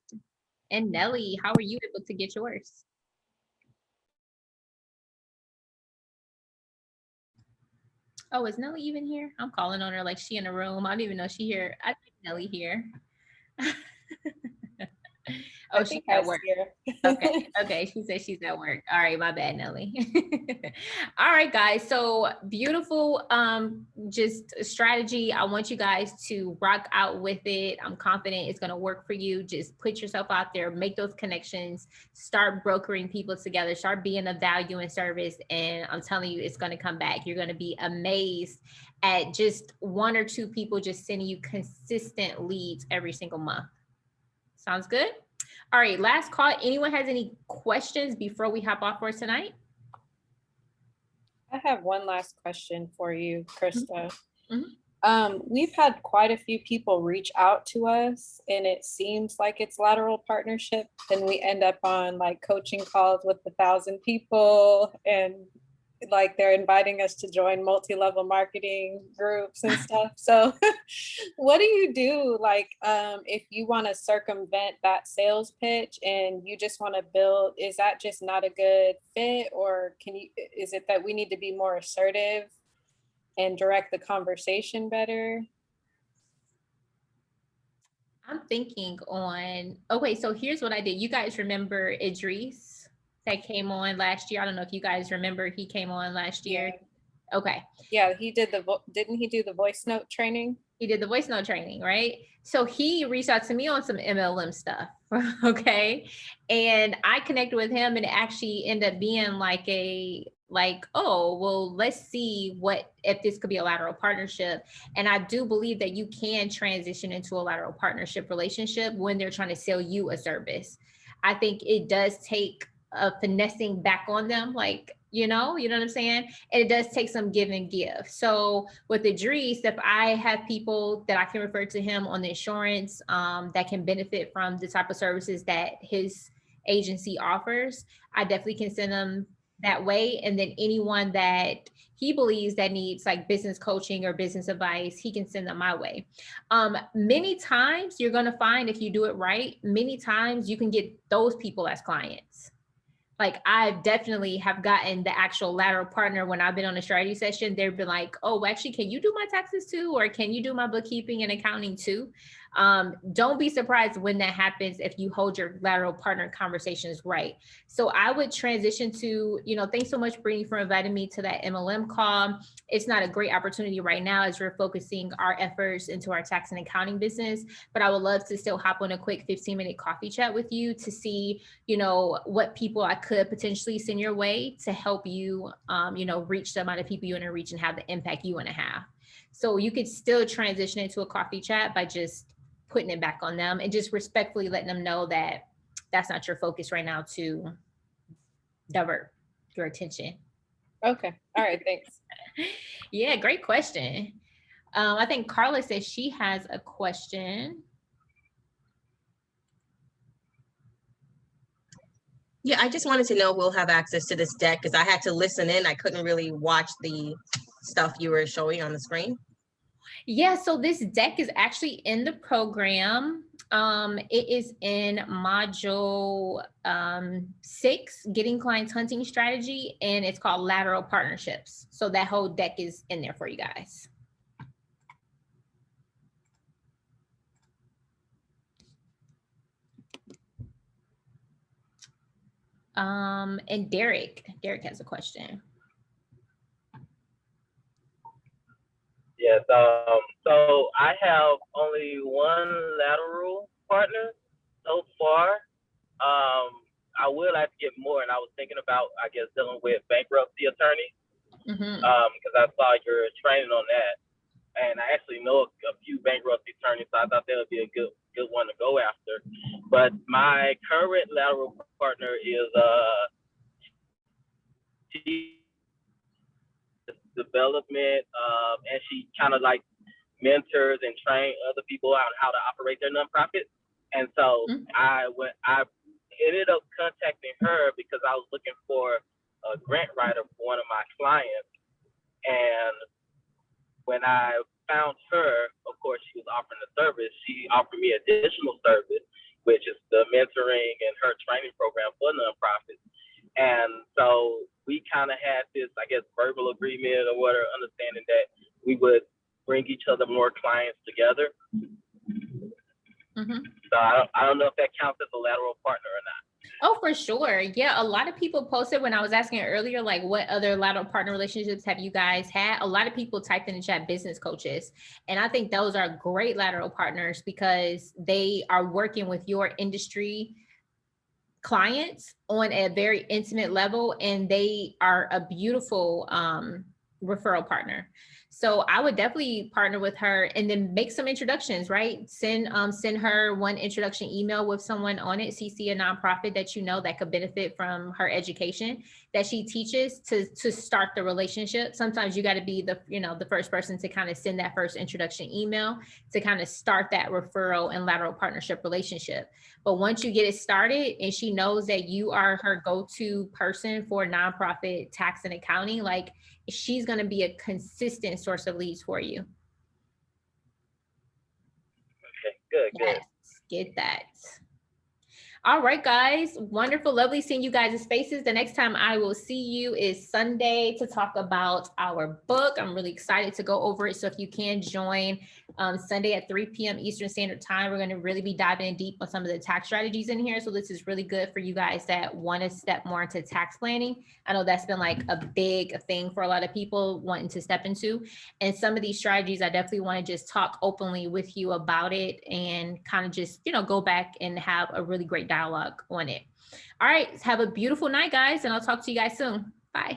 And Nelly, how were you able to get yours? Oh, is Nelly even here? I'm calling on her like she in a room. I don't even know she here. I think Nelly here. Oh, she's at work. Okay. She said she's at work. All right, my bad, Nelly. All right, guys. So beautiful just strategy. I want you guys to rock out with it. I'm confident it's gonna work for you. Just put yourself out there, make those connections, start brokering people together, start being of value and service. And I'm telling you, it's gonna come back. You're gonna be amazed at just 1 or 2 people just sending you consistent leads every single month. Sounds good? All right, last call. Anyone has any questions before we hop off for tonight? I have one last question for you, Krista. Mm-hmm. We've had quite a few people reach out to us, and it seems like it's lateral partnership. Then we end up on like coaching calls with 1,000 people, and like they're inviting us to join multi-level marketing groups and stuff. So what do you do like if you want to circumvent that sales pitch and you just want to build, is that just not a good fit, or is it that we need to be more assertive and direct the conversation better? I'm thinking on, okay, so here's what I did. You guys remember Idris that came on last year? I don't know if you guys remember, he came on last year. Yeah. Okay. Yeah, he did didn't he do the voice note training? He did the voice note training, right? So he reached out to me on some MLM stuff, okay? And I connected with him, and it actually ended up being oh, well, let's see if this could be a lateral partnership. And I do believe that you can transition into a lateral partnership relationship when they're trying to sell you a service. I think it does take a finessing back on them, you know what I'm saying? And it does take some give and give. So with Idris, if I have people that I can refer to him on the insurance that can benefit from the type of services that his agency offers, I definitely can send them that way. And then anyone that he believes that needs like business coaching or business advice, he can send them my way. Many times you're going to find, if you do it right, many times you can get those people as clients. Like I definitely have gotten the actual lateral partner when I've been on a strategy session. They've been like, oh, actually, can you do my taxes too? Or can you do my bookkeeping and accounting too? Don't be surprised when that happens if you hold your lateral partner conversations right. So I would transition to, thanks so much, Brittany, for inviting me to that MLM call. It's not a great opportunity right now as we're focusing our efforts into our tax and accounting business, but I would love to still hop on a quick 15-minute coffee chat with you to see, what people I could potentially send your way to help you, reach the amount of people you want to reach and have the impact you want to have. So you could still transition into a coffee chat by just putting it back on them and just respectfully letting them know that that's not your focus right now to divert your attention. Okay. All right. Thanks. Yeah, great question. I think Carla says she has a question. Yeah, I just wanted to know we'll have access to this deck because I had to listen in. I couldn't really watch the stuff you were showing on the screen. Yeah, so this deck is actually in the program. It is in module 6, Getting Clients Hunting Strategy, and it's called Lateral Partnerships. So that whole deck is in there for you guys. And Derek has a question. Yes, so I have only one lateral partner so far. I would like to get more, and I was thinking about, I guess, dealing with bankruptcy attorneys, because I saw your training on that, and I actually know a few bankruptcy attorneys, so I thought that would be a good one to go after. But my current lateral partner is development, and she kind of like mentors and train other people on how to operate their nonprofit. And so I ended up contacting her because I was looking for a grant writer for one of my clients. And when I found her, of course, she was offering the service. She offered me additional service, which is the mentoring and her training program for nonprofits. And so we kind of had this, I guess, verbal agreement or whatever, understanding that we would bring each other more clients together. So I don't know if that counts as a lateral partner or not. Oh, for sure. Yeah, a lot of people posted when I was asking earlier, like what other lateral partner relationships have you guys had? A lot of people typed in the chat business coaches. And I think those are great lateral partners because they are working with your industry clients on a very intimate level, and they are a beautiful referral partner. So I would definitely partner with her and then make some introductions, right? Send her one introduction email with someone on it, CC a nonprofit that you know that could benefit from her education that she teaches to start the relationship. Sometimes you got to be the first person to kind of send that first introduction email to kind of start that referral and lateral partnership relationship. But once you get it started and she knows that you are her go-to person for nonprofit tax and accounting, like she's going to be a consistent source of leads for you. Okay, good. Yes, get that. All right, guys. Wonderful. Lovely seeing you guys' faces. The next time I will see you is Sunday to talk about our book. I'm really excited to go over it. So if you can join Sunday at 3 p.m. Eastern Standard Time, we're going to really be diving in deep on some of the tax strategies in here. So this is really good for you guys that want to step more into tax planning. I know that's been like a big thing for a lot of people wanting to step into. And some of these strategies, I definitely want to just talk openly with you about it and kind of just, go back and have a really great dialogue on it. All right. Have a beautiful night, guys. And I'll talk to you guys soon. Bye.